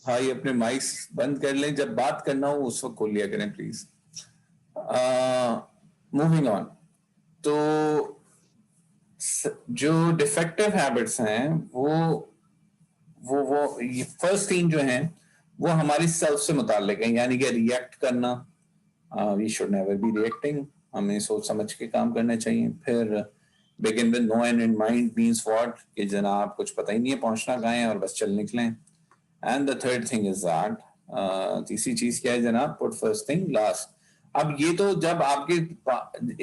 हाँ, ये अपने माइक्स बंद कर लें, जब बात करना हो उस वक्त खोल लिया करें प्लीज। मूविंग ऑन, तो जो डिफेक्टिव हैबिट्स हैं वो ये फर्स्ट थिंग जो है वो हमारी सेल्फ से मुताल्लिक है, यानी कि रिएक्ट करना। We should never be reacting, हमें सोच समझ के काम करना चाहिए। फिर begin with no end in mind means what, कि जनाब कुछ पता ही नहीं है पहुंचना कहाँ है और बस चल निकलें। And the third thing is that, तीसरी चीज क्या है जनाब, पुट फर्स्ट थिंग लास्ट। अब ये तो जब आपके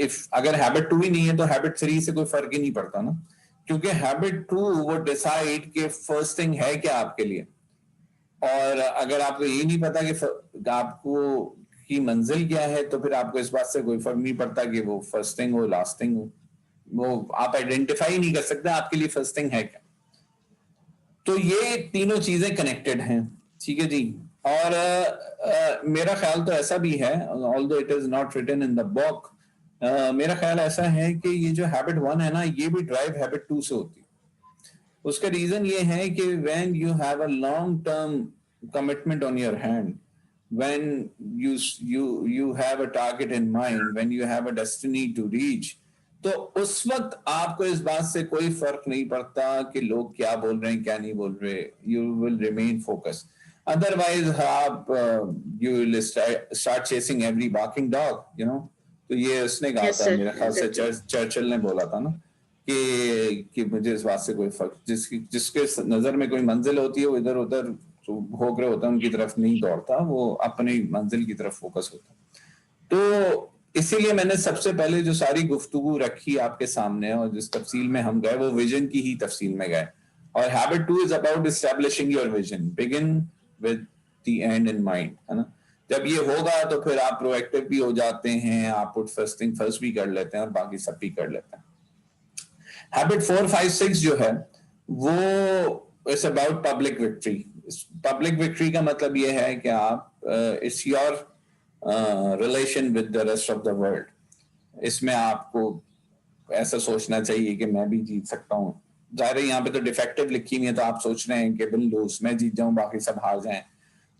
इफ अगर हैबिट 2 ही नहीं है तो हैबिट 3 से कोई फर्क ही नहीं पड़ता ना, क्योंकि हैबिट 2 वो डिसाइड कि फर्स्ट थिंग है क्या आपके लिए। और अगर आपको ये नहीं पता कि आपको की मंजिल क्या है, तो फिर आपको इस बात से कोई फर्क नहीं पड़ता कि वो फर्स्ट थिंग हो लास्ट थिंग हो, वो आप आइडेंटिफाई नहीं कर सकते आपके लिए फर्स्ट थिंग है क्या। तो ये तीनों चीजें कनेक्टेड हैं, ठीक है जी। और मेरा ख्याल तो ऐसा भी है, although it is not written in the book, मेरा ख्याल ऐसा है कि ये जो हैबिट 1 है ना, ये भी ड्राइव हैबिट 2 से होती है। उसका रीजन ये है कि when you have a long term commitment on your hand, when you have a target in mind, when you have a destiny to reach, तो उस वक्त आपको इस बात से कोई फर्क नहीं पड़ता कि लोग क्या बोल रहे हैं क्या नहीं बोल रहे, you will remain focused. Otherwise आप you will start chasing every barking dog, you know. तो ये उसने कहा था, मेरे ख्याल से चर्चिल ने बोला था ना कि मुझे इस बात से कोई फर्क, जिसके नजर में कोई मंजिल होती है वो इधर उधर भोग रहे होता है, उनकी तरफ नहीं दौड़ता, वो अपनी मंजिल की तरफ फोकस होता। तो इसीलिए मैंने सबसे पहले जो सारी गुफ्तगू रखी आपके सामने और जिस तफसील में हम गए वो विजन की ही तफसील में गए। और habit 2 is about establishing your vision, begin with the end in mind, है ना। जब ये होगा तो फिर आप प्रोएक्टिव भी हो जाते हैं, आप पुट फर्स्ट थिंग फर्स्ट भी कर लेते हैं और बाकी सब भी कर लेते हैं। हैबिट 4, 5, 6 जो है वो it's about public victory. Public victory का मतलब ये है कि आप it's your relation with the rest of the world. इसमें आपको ऐसा सोचना चाहिए कि मैं भी जीत सकता हूँ। ज़ाहिर है यहाँ पे तो डिफेक्टिव लिखी हुई है, तो आप सोच रहे हैं कि बिल लूज, मैं जीत जाऊं बाकी सब हार जाएं,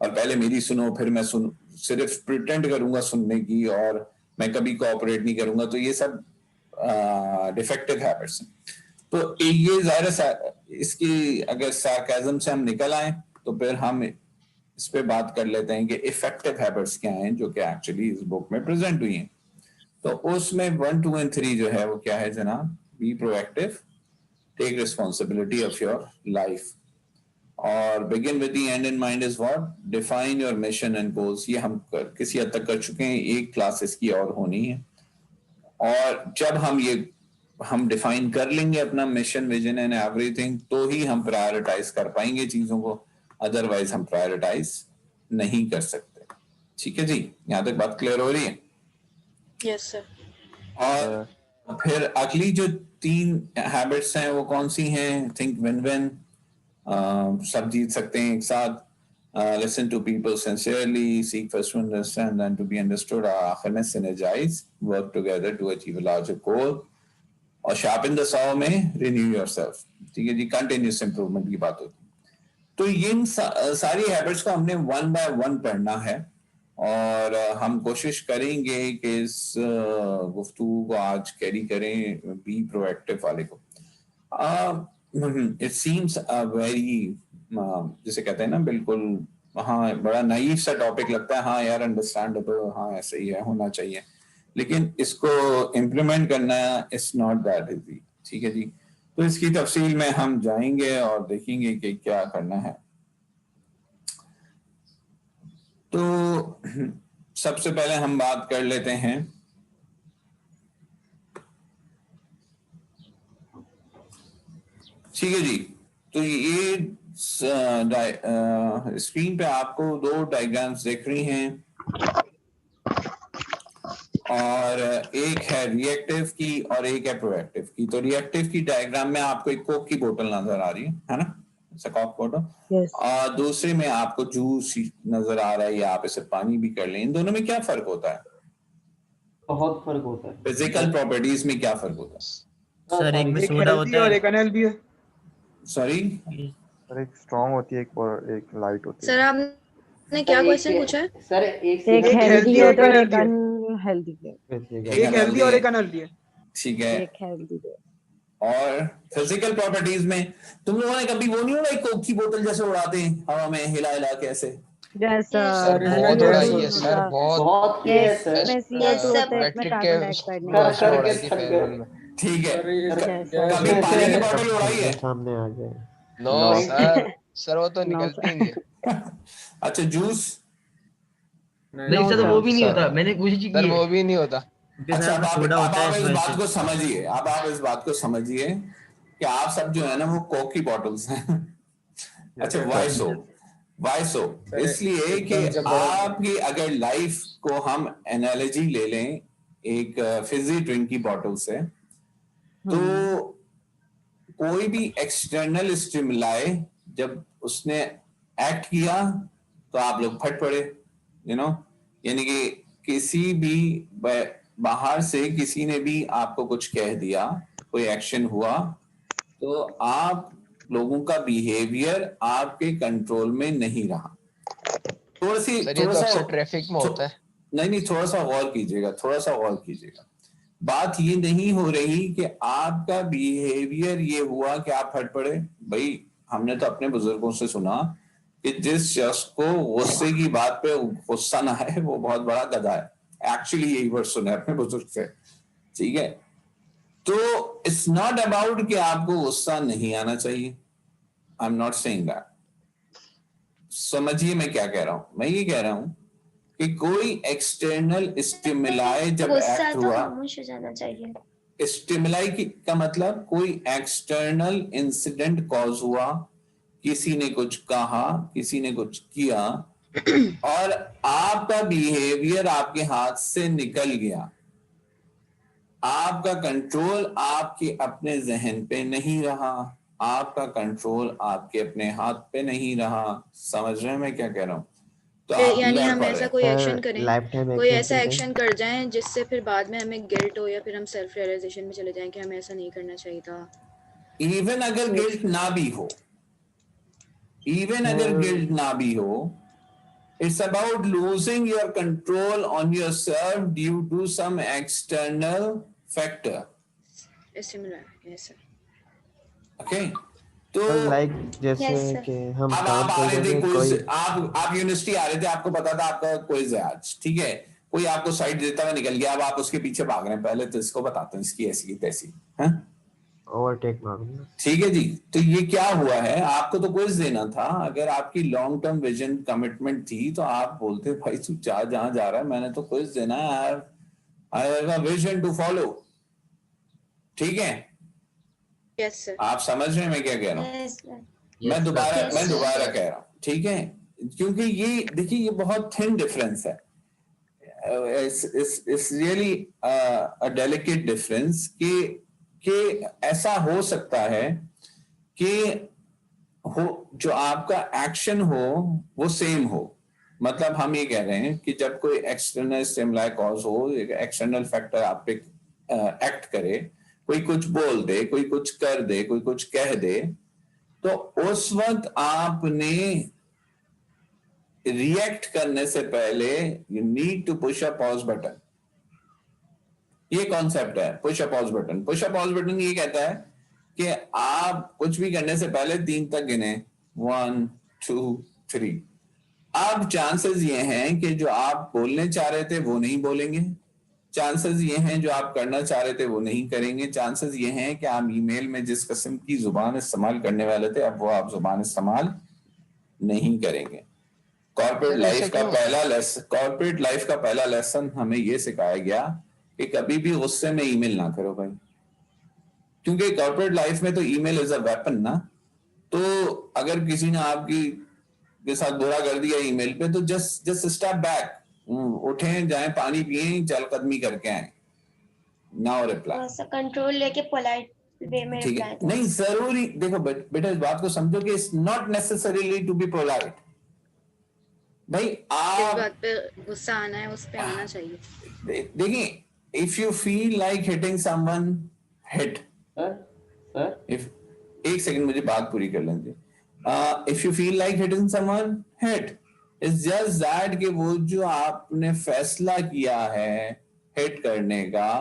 और पहले मेरी सुनो फिर मैं सिर्फ प्रिटेंड करूंगा सुनने की और मैं कभी कोऑपरेट नहीं करूंगा। तो ये सब डिफेक्टिव हैबिट्स हैं। तो ये ज़ाहिर है इसकी अगर सार्काज़म से हम निकल आए तो फिर हम इस पे बात कर लेते हैं कि इफेक्टिव हैबिट्स क्या हैं जो कि एक्चुअली इस बुक में प्रेजेंट हुई हैं। तो उसमें 1, 2 and 3 जो है वो क्या है जनाब, be proactive, take responsibility of your life, और begin with the end in mind is what, define your mission and goals. ये हम किसी हद तक कर चुके हैं, एक क्लास इसकी और होनी है। और जब हम डिफाइन कर लेंगे अपना मिशन, विजन एंड एवरीथिंग, तो ही हम प्रायोरिटाइज कर पाएंगे चीजों को, अदरवाइज हम प्रायोरिटाइज नहीं कर सकते। ठीक है जी, यहाँ तक बात क्लियर हो रही है? Yes sir. और फिर अगली जो 3 हैबिट्स हैं वो कौन सी हैं? थिंक विन विन, सब जीत सकते हैं एक साथ, listen to people sincerely, seek first to understand and to be understood, आखिर में synergize, work together to achieve a larger goal, और शार्पन द सॉ में रिन्यू योरसेल्फ। ठीक है जी, कंटिन्यूअस इंप्रूवमेंट की बात होती है। तो ये सारी हैबिट्स को हमने 1 by 1 पढ़ना है, और हम कोशिश करेंगे कि इस गुफ्तगू को आज कैरी करें बी प्रोएक्टिव वाले को। इट सीम्स अ वेरी, जिसे कहते हैं ना, बिल्कुल हाँ बड़ा नाइव सा टॉपिक लगता है, हाँ यार अंडरस्टैंडेबल, हाँ ऐसे ही है, होना चाहिए, लेकिन इसको इम्प्लीमेंट करना इट्स नॉट दैट इजी। ठीक है जी, तो इसकी तफसील में हम जाएंगे और देखेंगे कि क्या करना है। तो सबसे पहले हम बात कर लेते हैं ठीक है जी। तो ये स्क्रीन पे आपको 2 डायग्राम्स दिख रही हैं, और एक है रिएक्टिव की और एक है प्रोएक्टिव की। तो रिएक्टिव की डायग्राम में आपको एक कोक की बोतल नजर आ रही है ना, कोक बोतल, और दूसरे में आपको जूस नजर आ रहा है, या आप इसे पानी भी कर लें। इन दोनों में क्या फर्क होता है? बहुत फर्क होता है। फिजिकल प्रॉपर्टीज में क्या फर्क होता है? सर एक में एक सोडा हेल्दी होता और है। एक अनहेल्दी है। सॉरी, सर एक स्ट्रांग होती है एक लाइट होती है। सर आपने क्या क्वेश्चन पूछा है? सर एक एक हेल्दी healthy है और तो एक एक unhealthy है। अनहेल्दी है। एक हेल्दी और एक अनहेल्दी है। ठीक है। एक हेल्दी है। और फिजिकल प्रॉपर्टीज में तुम लोगों ने कभी वो नहीं उड़ाई, कोक की बोतल जैसे उड़ाते हैं हवा में हिला हिला के ऐसे? जैसा सर इसमें बहुत थोड़ा उड़ाई सा है सर, बहुत बहुत किए है सर। इसमें CO2 Yes, होता सब है, इसमें मैट्रिक कार्बन के डाइऑक्साइड उसमें निकलता है। उड़ाई थी फेयरवेल में। ठीक है। जैसा कभी पानी की बोतल सब उड़ाई है? सामने आ गए। नो सर वो तो नो निकलती ही नहीं है। अच्छा, जूस? नहीं नो सर, वो भी नहीं सर होता, मैंने कोशिश की सर है। वो भी नहीं होता। क्योंकि अच्छा, सर अब सोडा होता है आप इस इस वजह बात से। को समझिए, अब आप इस बात को समझिए कि आप सब जो है ना वो कोक की बॉटल्स हैं। अच्छा, वाई सो? इसलिए कि आपकी अगर लाइफ को हम एनालॉजी ले लें एक फिजी ड्रिंक की बॉटल से, तो कोई भी एक्सटर्नल स्टिमुलाई जब उसने एक्ट किया तो आप लोग फट पड़े, यानी कि किसी भी बाहर से किसी ने भी आपको कुछ कह दिया, कोई एक्शन हुआ, तो आप लोगों का बिहेवियर आपके कंट्रोल में नहीं रहा। सर ये तो अक्सर ट्रैफिक में होता है। नहीं, थोड़ा सा गौर कीजिएगा। बात ये नहीं हो रही कि आपका बिहेवियर ये हुआ कि आप फट पड़े। भाई, हमने तो अपने बुजुर्गों से सुना कि जिस शख्स को गुस्से की बात पे गुस्सा ना आए वो बहुत बड़ा गधा है। एक्चुअली यही वर्ड सुना है अपने बुजुर्ग से, ठीक है? तो इट्स नॉट अबाउट कि आपको गुस्सा नहीं आना चाहिए। I am not saying that. समझिए मैं क्या कह रहा हूं। मैं ये कह रहा हूं कि कोई एक्सटर्नल स्टिमुलाई जब गुस्सा एक्ट तो हुआ, खामोश हो जाना चाहिए। स्टिमुलाई का मतलब कोई एक्सटर्नल इंसिडेंट कॉज हुआ, किसी ने कुछ कहा, किसी ने कुछ किया और आपका बिहेवियर आपके हाथ से निकल गया। आपका कंट्रोल आपके अपने जहन पे नहीं रहा, आपका कंट्रोल आपके अपने हाथ पे नहीं रहा। समझ रहे हैं मैं क्या कह रहा हूं? तो आप यानी लड़ हम पड़े। ऐसा कोई एक्शन करें, लाइफ टाइम कोई ऐसा एक्शन कर जाएं जिससे फिर बाद में हमें गिल्ट हो या फिर हम सेल्फ रियलाइजेशन में चले जाएं कि हमें ऐसा नहीं करना चाहिए था। इवन अगर गिल्ट ना भी हो, it's about losing your control on yourself due to some external factor. Yes sir. Okay, तो लाइक जैसे Yes, sir. कि हम अब काम आप आ कर रहे रहे थे थे, क्विज, कोई आप यूनिवर्सिटी आ रहे थे, आपको पता था आपका क्विज है आज, ठीक है? कोई आपको साइड देता हुआ निकल गया, अब आप उसके पीछे भाग रहे हैं। पहले तो इसको बताते हैं इसकी ऐसी की तैसी, हैं? ओवरटेक मारूंगा। ठीक है जी। तो ये क्या हुआ है, आपको तो क्विज देना था। अगर आपकी लॉन्ग टर्म विजन कमिटमेंट थी तो आप बोलते भाई तू जहां जा रहा है, मैंने तो क्विज देना है, I have a vision to follow. ठीक है? Yes sir. आप समझ रहे हैं मैं क्या कह रहा हूँ? Yes, sir. मैं दोबारा Yes. कह रहा हूँ, ठीक है? क्योंकि ये देखिए ये बहुत थिन डिफरेंस है। It's really a delicate difference कि ऐसा हो सकता है कि जो आपका एक्शन हो वो सेम हो। मतलब हम ये कह रहे हैं कि जब कोई एक्सटर्नल स्टिमुलाई कॉज हो, एक्सटर्नल फैक्टर आप पे एक्ट करे, कोई कुछ बोल दे, कोई कुछ कर दे, कोई कुछ कह दे, तो उस वक्त आपने रिएक्ट करने से पहले you need to push a pause button. ये कॉन्सेप्ट है push a pause button. Push a pause button ये कहता है कि आप कुछ भी करने से पहले 3 तक गिने, 1 2 3। अब चांसेस ये हैं कि जो आप बोलने चाह रहे थे वो नहीं बोलेंगे, चांसेस ये हैं जो आप करना चाह रहे थे वो नहीं करेंगे, चांसेस ये हैं कि आप ईमेल में जिस किस्म की जुबान इस्तेमाल करने वाले थे अब वो आप जुबान इस्तेमाल नहीं करेंगे। कॉर्पोरेट लाइफ का पहला लेसन हमें ये सिखाया गया कि कभी भी गुस्से में ईमेल ना करो भाई, क्योंकि कॉर्पोरेट लाइफ में तो ईमेल इज अ वेपन ना। तो अगर किसी ने आपकी के साथ बुरा कर दिया ईमेल पे, तो जस्ट स्टेप बैक, उठें, जाएं, पानी पिएं, चलकदमी करके आए, नाउ रिप्लाई। ऐसा कंट्रोल लेके पोलाइट वे में ठीक रिप्लाई है? दो। नहीं जरूरी, देखो बेटा इस बात को समझो कि it's not necessarily to be polite. भाई जिस आप बात पे गुस्सा आना है उस पे आना चाहिए। देखिए if you feel like hitting someone, hit. If एक सेकंड मुझे बात पूरी कर लें जी. If you feel like hitting someone, hit. It's just that कि वो जो आपने फैसला किया है हिट करने का,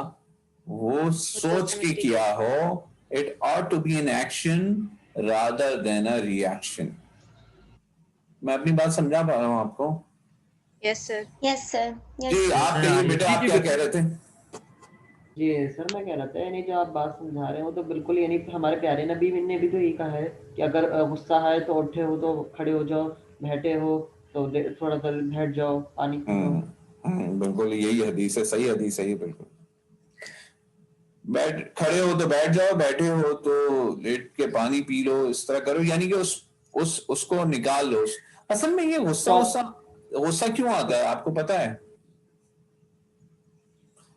वो सोच के किया हो. It ought to be an action rather than a reaction. मैं अपनी बात समझा पा रहा हूँ आपको? Yes sir. Yes sir. जी आप कहिए बेटा, आप क्या कह रहे थे? जी सर मैं कह रहा था यानी जो आप बात समझा रहे हो तो बिल्कुल, यानी हमारे प्यारे नबी ने भी तो यही कहा है कि अगर गुस्सा है तो उठे हो तो खड़े हो जाओ, बैठे हो तो थोड़ा देर बैठ जाओ, पानी पी लो. बिल्कुल यही हदीस है, सही हदीस है ये. बिल्कुल खड़े हो तो बैठ जाओ, बैठे हो तो लेट के पानी पी लो, इस तरह करो, यानी कि उसको निकाल लो. असल में ये गुस्सा क्यों आता है आपको पता है?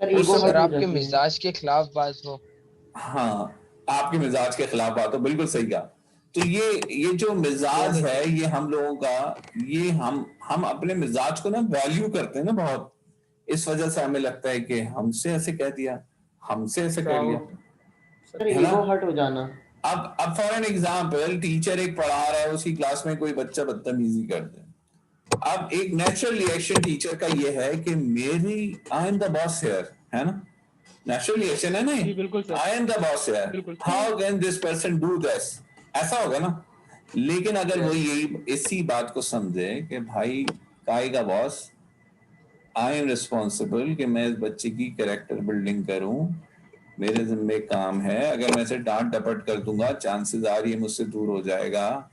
सर आपके मिजाज के खिलाफ बात हो. हाँ, आपके मिजाज के खिलाफ बात हो, बिल्कुल सही कहा. तो ये जो मिजाज है ये हम लोगों का, ये हम अपने मिजाज को ना वैल्यू करते हैं ना बहुत. इस वजह से हमें लगता है कि हमसे ऐसे कह दिया, हमसे ऐसे कर लिया, सर ईगो हर्ट हो जाना. अब फॉर एन एग्जांपल टीचर एक पढ़ा रहा है, उसकी क्लास में कोई बच्चा बदतमीजी कर दे. अब एक नेचुरल रिएक्शन टीचर का ये है कि I am the boss here, है ना? नेचुरल रिएक्शन है ना, I am the boss here, how can this person do this, ऐसा होगा ना. लेकिन अगर वो यही इसी बात को समझे कि भाई काय का बॉस, आई एम रिस्पॉन्सिबल कि मैं इस बच्चे की कैरेक्टर बिल्डिंग करूं, मेरे जिम्मे काम है, अगर मैं इसे डांट डपट कर दूंगा चांसेस आ रही है मुझसे दूर हो जाएगा,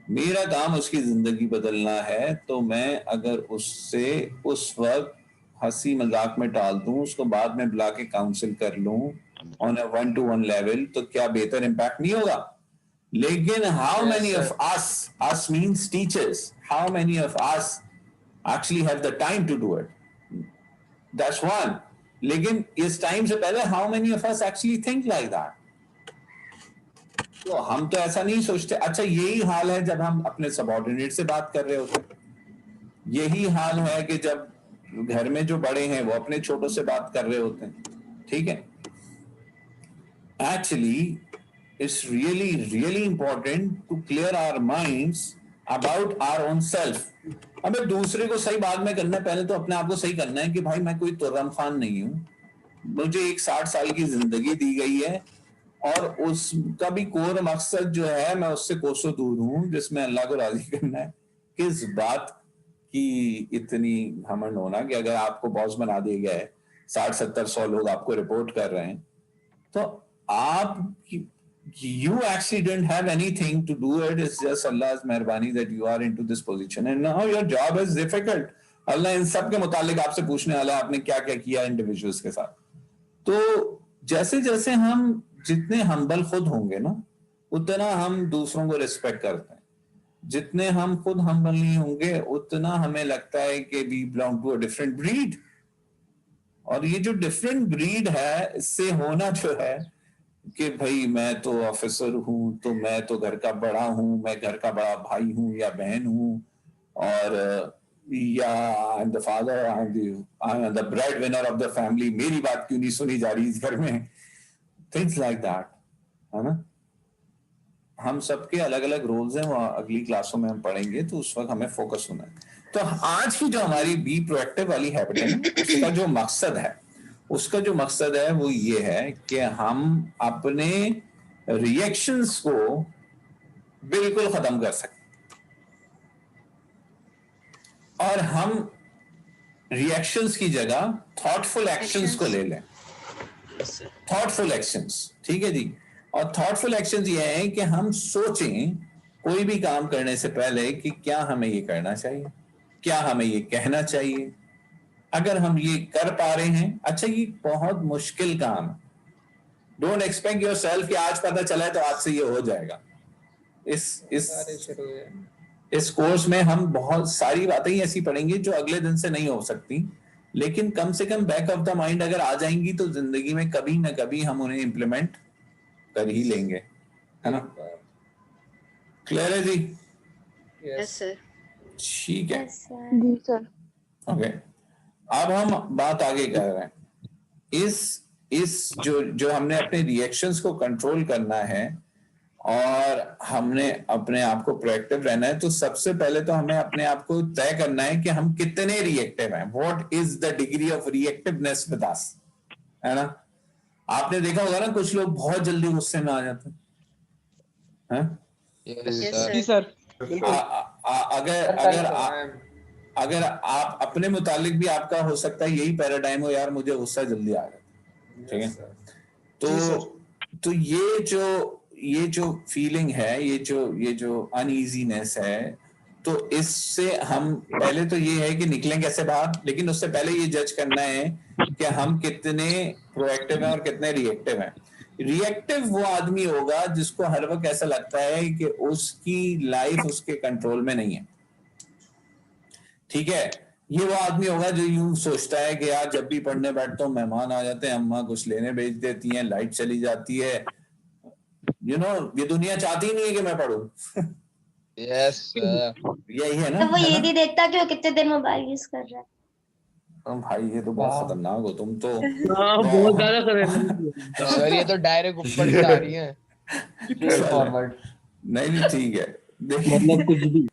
मेरा काम उसकी जिंदगी बदलना है, तो मैं अगर उससे उस वक्त हंसी मजाक में टाल दूं, उसको बाद में बुला के काउंसिल कर लूं ऑन अ 1-to-1 लेवल, तो क्या बेहतर इम्पैक्ट नहीं होगा? लेकिन how many of us means teachers, how many of us actually have the time to do it? That's one. लेकिन इस टाइम से पहले how many of us actually think like that? तो हम तो ऐसा नहीं सोचते. अच्छा यही हाल है जब हम अपने सबऑर्डिनेट से बात कर रहे होते, यही हाल है कि जब घर में जो बड़े हैं वो अपने छोटों से बात कर रहे होते हैं. ठीक है, actually it's really important to clear our minds about our own self. हमें दूसरे को सही बाद में करना है, पहले तो अपने आप को सही करना है कि भाई मैं कोई तुर्रम खान नहीं हूं, मुझे एक 60 साल की जिंदगी दी गई है और उसका भी कोर मकसद जो है मैं उससे कोसों दूर हूं, जिसमें अल्लाह को राजी करना है. किस बात की इतनी घमंड होना कि अगर आपको बॉस बना दिया गया है, 60-70-100 लोग आपको रिपोर्ट कर रहे हैं, तो आप you actually didn't have anything to do it. It's just Allah's मेहरबानी that you are into this position and now your job is difficult. अल्लाह इन सब के मुतालिक आपसे पूछने वाला है आपने क्या क्या किया इंडिविजुअल्स के साथ. तो जैसे जैसे हम जितने हम्बल खुद होंगे ना, उतना हम दूसरों को रिस्पेक्ट करते हैं. जितने हम खुद हम्बल नहीं होंगे उतना हमें लगता है कि we belong to a different breed. और ये जो डिफरेंट ब्रीड है, इससे होना जो है कि भाई मैं तो ऑफिसर हूं, तो मैं तो घर का बड़ा हूं, मैं घर का बड़ा भाई हूं या बहन हूं, और या I am the father, I am the bread winner of the family, मेरी बात क्यों नहीं सुनी जा रही इस घर में, थिंग्स लाइक दैट, है ना. हम सबके अलग अलग रोल्स हैं, वो अगली क्लासों में हम पढ़ेंगे, तो उस वक्त हमें फोकस होना है. तो आज की जो हमारी बी प्रोएक्टिव वाली हैबिट है, उसका जो मकसद है वो ये है कि हम अपने रिएक्शंस को बिल्कुल खत्म कर सकें और हम रिएक्शंस की जगह थॉटफुल एक्शंस को ले लें. थॉटफुल एक्शंस, ठीक है जी. और थॉटफुल एक्शंस ये है कि हम सोचें कोई भी काम करने से पहले कि क्या हमें ये करना चाहिए, क्या हमें ये कहना चाहिए. अगर हम ये कर पा रहे हैं, अच्छा ये बहुत मुश्किल काम है. डोंट एक्सपेक्ट योरसेल्फ कि आज पता चला है तो आज से ये हो जाएगा. इस कोर्स में हम बहुत सारी बातें ऐसी पढ़ेंगे जो अगले दिन से नहीं हो सकती, लेकिन कम से come back of the mind अगर आ जाएंगी तो जिंदगी में कभी ना कभी हम उन्हें इम्प्लीमेंट कर ही लेंगे, है ना. क्लियर है जी? Yes sir. ठीक है जी सर. ओके. अब हम बात आगे कर रहे हैं. इस जो हमने अपने रिएक्शंस को कंट्रोल करना है और हमने अपने आप को प्रोएक्टिव रहना है, तो सबसे पहले तो हमें अपने आप को तय करना है कि हम कितने रिएक्टिव हैं. What is the degree of reactiveness with us, है ना. आपने देखा होगा ना, कुछ लोग बहुत जल्दी गुस्से में आ जाते हैं. जी सर. अगर आप अपने मुतालिक भी आपका हो सकता है यही पैराडाइम हो, यार मुझे गुस्सा जल्दी आ जाता है. ठीक है. तो ये जो फीलिंग है, ये जो अनईजीनेस है, तो इससे हम पहले तो ये है कि निकलें कैसे बाहर. लेकिन उससे पहले ये जज करना है कि हम कितने प्रोएक्टिव हैं और कितने रिएक्टिव हैं. रिएक्टिव वो आदमी होगा जिसको हर वक्त ऐसा लगता है कि उसकी लाइफ उसके कंट्रोल में नहीं है. ठीक है. ये वो आदमी होगा जो यूं सोचता है कि यार जब भी पढ़ने बैठता हूँ मेहमान आ जाते हैं, अम्मा कुछ लेने भेज देती हैं, लाइट चली जाती है. ये दुनिया चाहती ही नहीं है कि मैं पढ़ूं. यस यही है ना. तो वो ये नहीं देखता कि वो कितने देर मोबाइल यूज कर रहा है. भाई ये तो बहुत खतरनाक हो तुम तो. बहुत ज्यादा कर रहे हैं सर. ये तो डायरेक्ट ऊपर से आ रही है. फॉरवर्ड. नहीं ठीक है. मतलब कुछ भी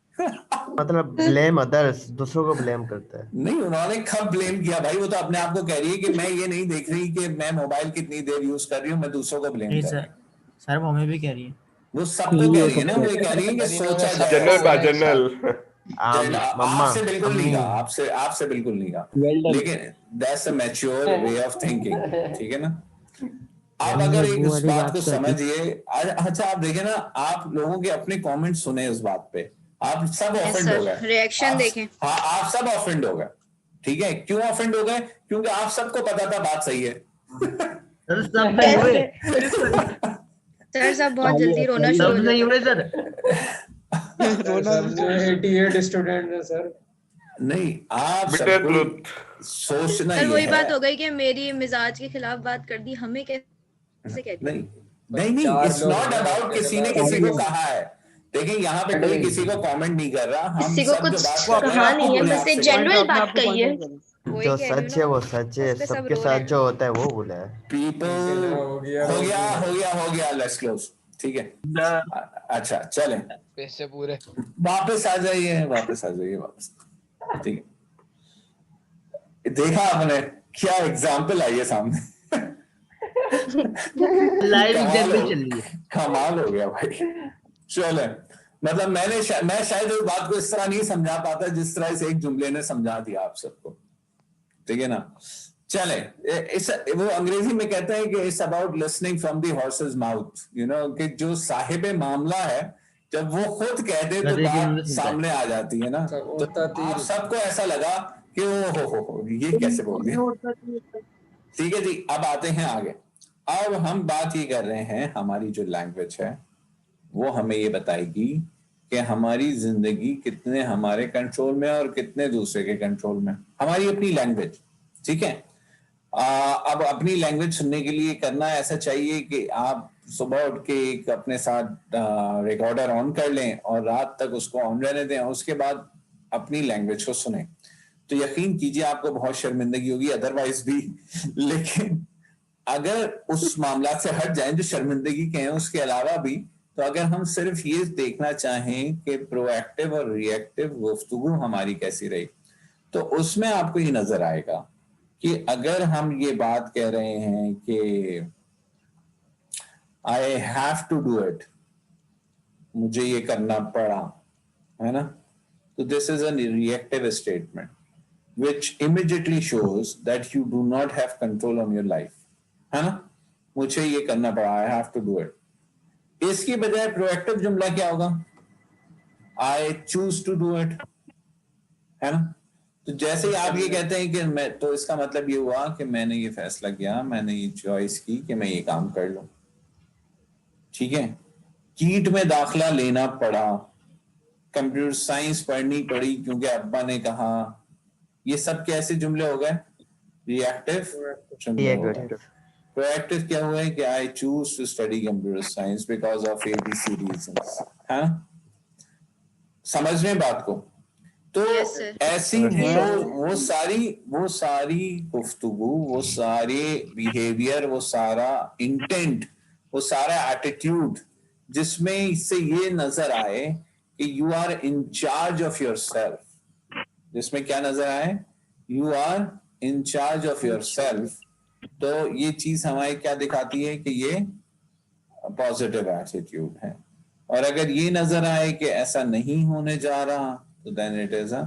मतलब ब्लेम अदर्स, दूसरों को ब्लेम करता है. नहीं, उन्होंने कब ब्लेम किया भाई. वो तो अपने आप को कह रही है कि मैं ये नहीं देख रही कि मैं मोबाइल कितनी देर यूज कर रही हूँ, मैं दूसरों को ब्लेम कर रही हूँ. सर वो हमें भी कह रही है. वो सबको कह रही है ना. वो कह रही है कि सोचा जाए. जनरल आपसे बिल्कुल नहीं कहा, आपसे बिल्कुल नहीं कहा, लेकिन that's a mature way of thinking. ठीक है ना. आप अगर इस बात को समझिए. अच्छा आप देखें ना, आप लोगों के अपने कमेंट सुने उस बात पे, आप सब ऑफेंड हो गए. रिएक्शन देखें. हाँ, आप सब ऑफेंड हो गए. ठीक है. क्यों ऑफेंड हो गए? क्योंकि आप सबको पता था बात सही है. सर सब बहुत जल्दी रोना शुरू हो जाता है. सर 88 स्टूडेंट है सर. नहीं, आप सोचना सर ये वही है. बात हो गई कि मेरी मिजाज के खिलाफ बात कर दी, हमें कैसे कहती. नहीं, इट्स नॉट अबाउट किसी ने किसी को कहा है. देखिए यहाँ पे कोई किसी को कमेंट नहीं कर रहा. हम किसी को सब कुछ जो बात कर रहे कहा हैं नहीं है, बस एक जनरल बात कही है. जो सच है वो सच है, सबके साथ जो होता है वो बोला है. पीपल हो गया. Let's close. ठीक है. अच्छा चलें. पैसे पूरे वापस आ जाइए वापस. ठीक है. देखा आपने क्या एग्जाम्पल आई है सामने. लाइव एग्जाम्पल चल रही है. कमाल हो गया भाई. चले. मतलब मैं शायद इस बात को इस तरह नहीं समझा पाता जिस तरह से एक जुमले ने समझा दिया आप सबको. ठीक है ना. चले. वो अंग्रेजी में कहते हैं कि it's about listening from the horses mouth. कि जो साहिब मामला है, जब वो खुद कह दे तो बात सामने आ जाती है ना. तो आप सबको ऐसा लगा कि हो ये कैसे बोल दिया. ठीक है जी. अब आते हैं आगे. अब हम बात ये कर रहे हैं, हमारी जो लैंग्वेज है वो हमें ये बताएगी कि हमारी जिंदगी कितने हमारे कंट्रोल में और कितने दूसरे के कंट्रोल में. हमारी अपनी लैंग्वेज. ठीक है. अब अपनी लैंग्वेज सुनने के लिए करना ऐसा चाहिए कि आप सुबह उठ के एक अपने साथ रिकॉर्डर ऑन कर लें और रात तक उसको ऑन रहने दें, और उसके बाद अपनी लैंग्वेज को सुने. तो यकीन कीजिए आपको बहुत शर्मिंदगी होगी, अदरवाइज भी. लेकिन अगर उस मामला से हट जाएं जो शर्मिंदगी के हैं, उसके अलावा भी, तो अगर हम सिर्फ ये देखना चाहें कि प्रोएक्टिव और रिएक्टिव गुफ्तगू हमारी कैसी रही, तो उसमें आपको ये नजर आएगा कि अगर हम ये बात कह रहे हैं कि I have to do it, मुझे ये करना पड़ा, है ना, तो this is a reactive statement which immediately shows that you do not have control on your life. है ना. मुझे ये करना पड़ा, I have to do it. इसकी बजाय प्रोएक्टिव जुमला क्या होगा? I choose to do it. है ना. तो जैसे ही आप ये कहते हैं कि मैं, तो इसका मतलब ये हुआ कि मैंने ये फैसला किया, मैंने ये चॉइस की कि मैं ये काम कर लूं. ठीक है. कीट में दाखिला लेना पड़ा, कंप्यूटर साइंस पढ़नी पड़ी क्योंकि अब्बा ने कहा. ये सब कैसे जुमले हो गए? रिएक्टिव. प्रोएक्टिव क्या हुआ है कि I choose to study computer science because of ABC reasons. है ना. समझ रहे हैं बात को? तो Yes, sir. ऐसी वो सारी गुफ्तगू, वो सारे बिहेवियर, वो सारा इंटेंट, वो सारा एटीट्यूड जिसमें इससे ये नजर आए कि you are in charge of your self, जिसमें क्या नजर आए, you are in charge of your self, तो ये चीज हमारे क्या दिखाती है कि ये पॉजिटिव एटीट्यूड है। और अगर ये नजर आए कि ऐसा नहीं होने जा रहा, तो then it is a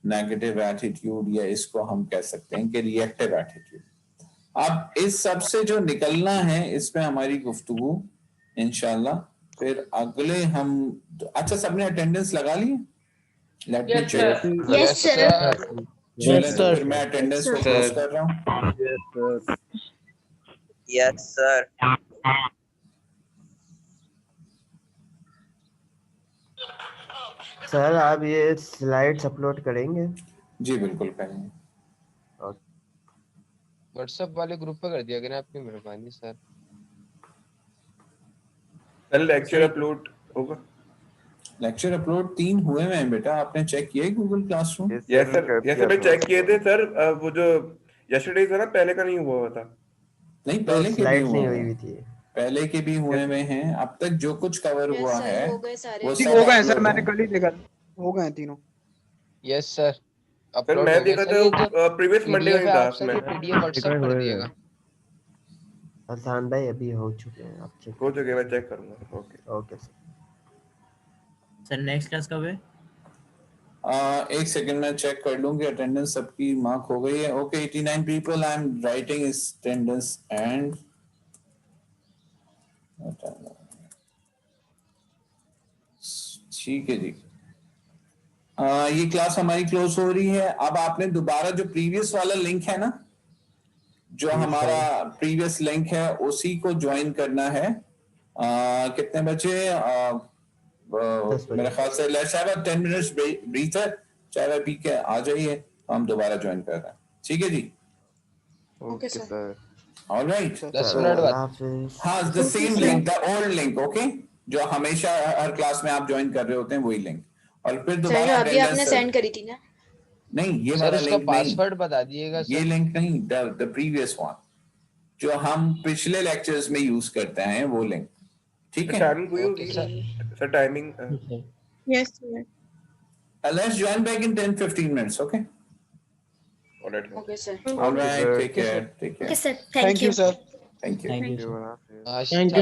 negative attitude, या इसको हम कह सकते हैं कि रिएक्टिव एटीट्यूड। अब इस सब से जो निकलना है, इसमें हमारी गुफ्तगू इंशाल्लाह फिर अगले हम, अच्छा सबने अटेंडेंस लगा ली? Let me check. Yes sir. चलें तो फिर मैं अटेंडेंस को क्लोज कर रहा हूँ। Yes sir. सर आप ये स्लाइड्स अपलोड करेंगे? जी बिल्कुल करेंगे। व्हाट्सएप वाले ग्रुप पे कर दिया करें, आपकी मेहरबानी सर। कल लेक्चर अपलोड होगा। लेक्चर अपलोड 3 हुए हैं बेटा, आपने चेक किया है गूगल क्लासरूम? यस सर मैं चेक किए थे सर। वो जो यस्टरडे था ना, पहले का नहीं हुआ था। नहीं, पहले के भी नहीं हुई थी, पहले के भी हुए में हैं। अब तक जो कुछ कवर हुआ है वो हो गए सर, मैंने कल ही देखा, हो गए तीनों। Yes sir. सर मैं देखा था प्रीवियस मंडे में था उसमें। पीडीएफ व्हाट्सएप कर दिएगा। हसन भाई अभी हो चुके हैं, आप चेक हो चुके, मैं चेक करूंगा। ओके सर नेक्स्ट क्लास कब है? एक सेकंड में चेक कर लूंगी। अटेंडेंस सबकी मार्क हो गई है। Okay 89 people I am writing attendance and ठीक है जी। ये क्लास हमारी क्लोज हो रही है। अब आपने दोबारा जो प्रीवियस वाला लिंक है ना, जो हमारा प्रीवियस लिंक है, उसी को ज्वाइन करना है। कितने बजे? मेरे ख्याल से let's have a 10 minutes breather, चाय पी के आ जाइए, हम दोबारा ज्वाइन कर रहे हैं। ठीक है जी? Okay sir. ऑलराइट, 10 मिनट बाद। हाँ, the same link, the old link, okay, जो हमेशा हर क्लास में आप ज्वाइन कर रहे होते हैं, वही लिंक। और फिर दोबारा अभी आपने सेंड करी थी ना? नहीं, ये सर वाला उसका लिंक नहीं, पासवर्ड बता दिएगा सर। ये लिंक नहीं, द प्रीवियस वन, जो हम पिछले लेक्चर्स में यूज करते हैं, वो लिंक। ठीक है? टाइमिंग हुई होगी sir, timing. Yes sir. Let's join back in 10-15 minutes, okay? Alright. Okay sir. All right, take care. Okay sir, thank you sir. Thank you. Thank you. Ashish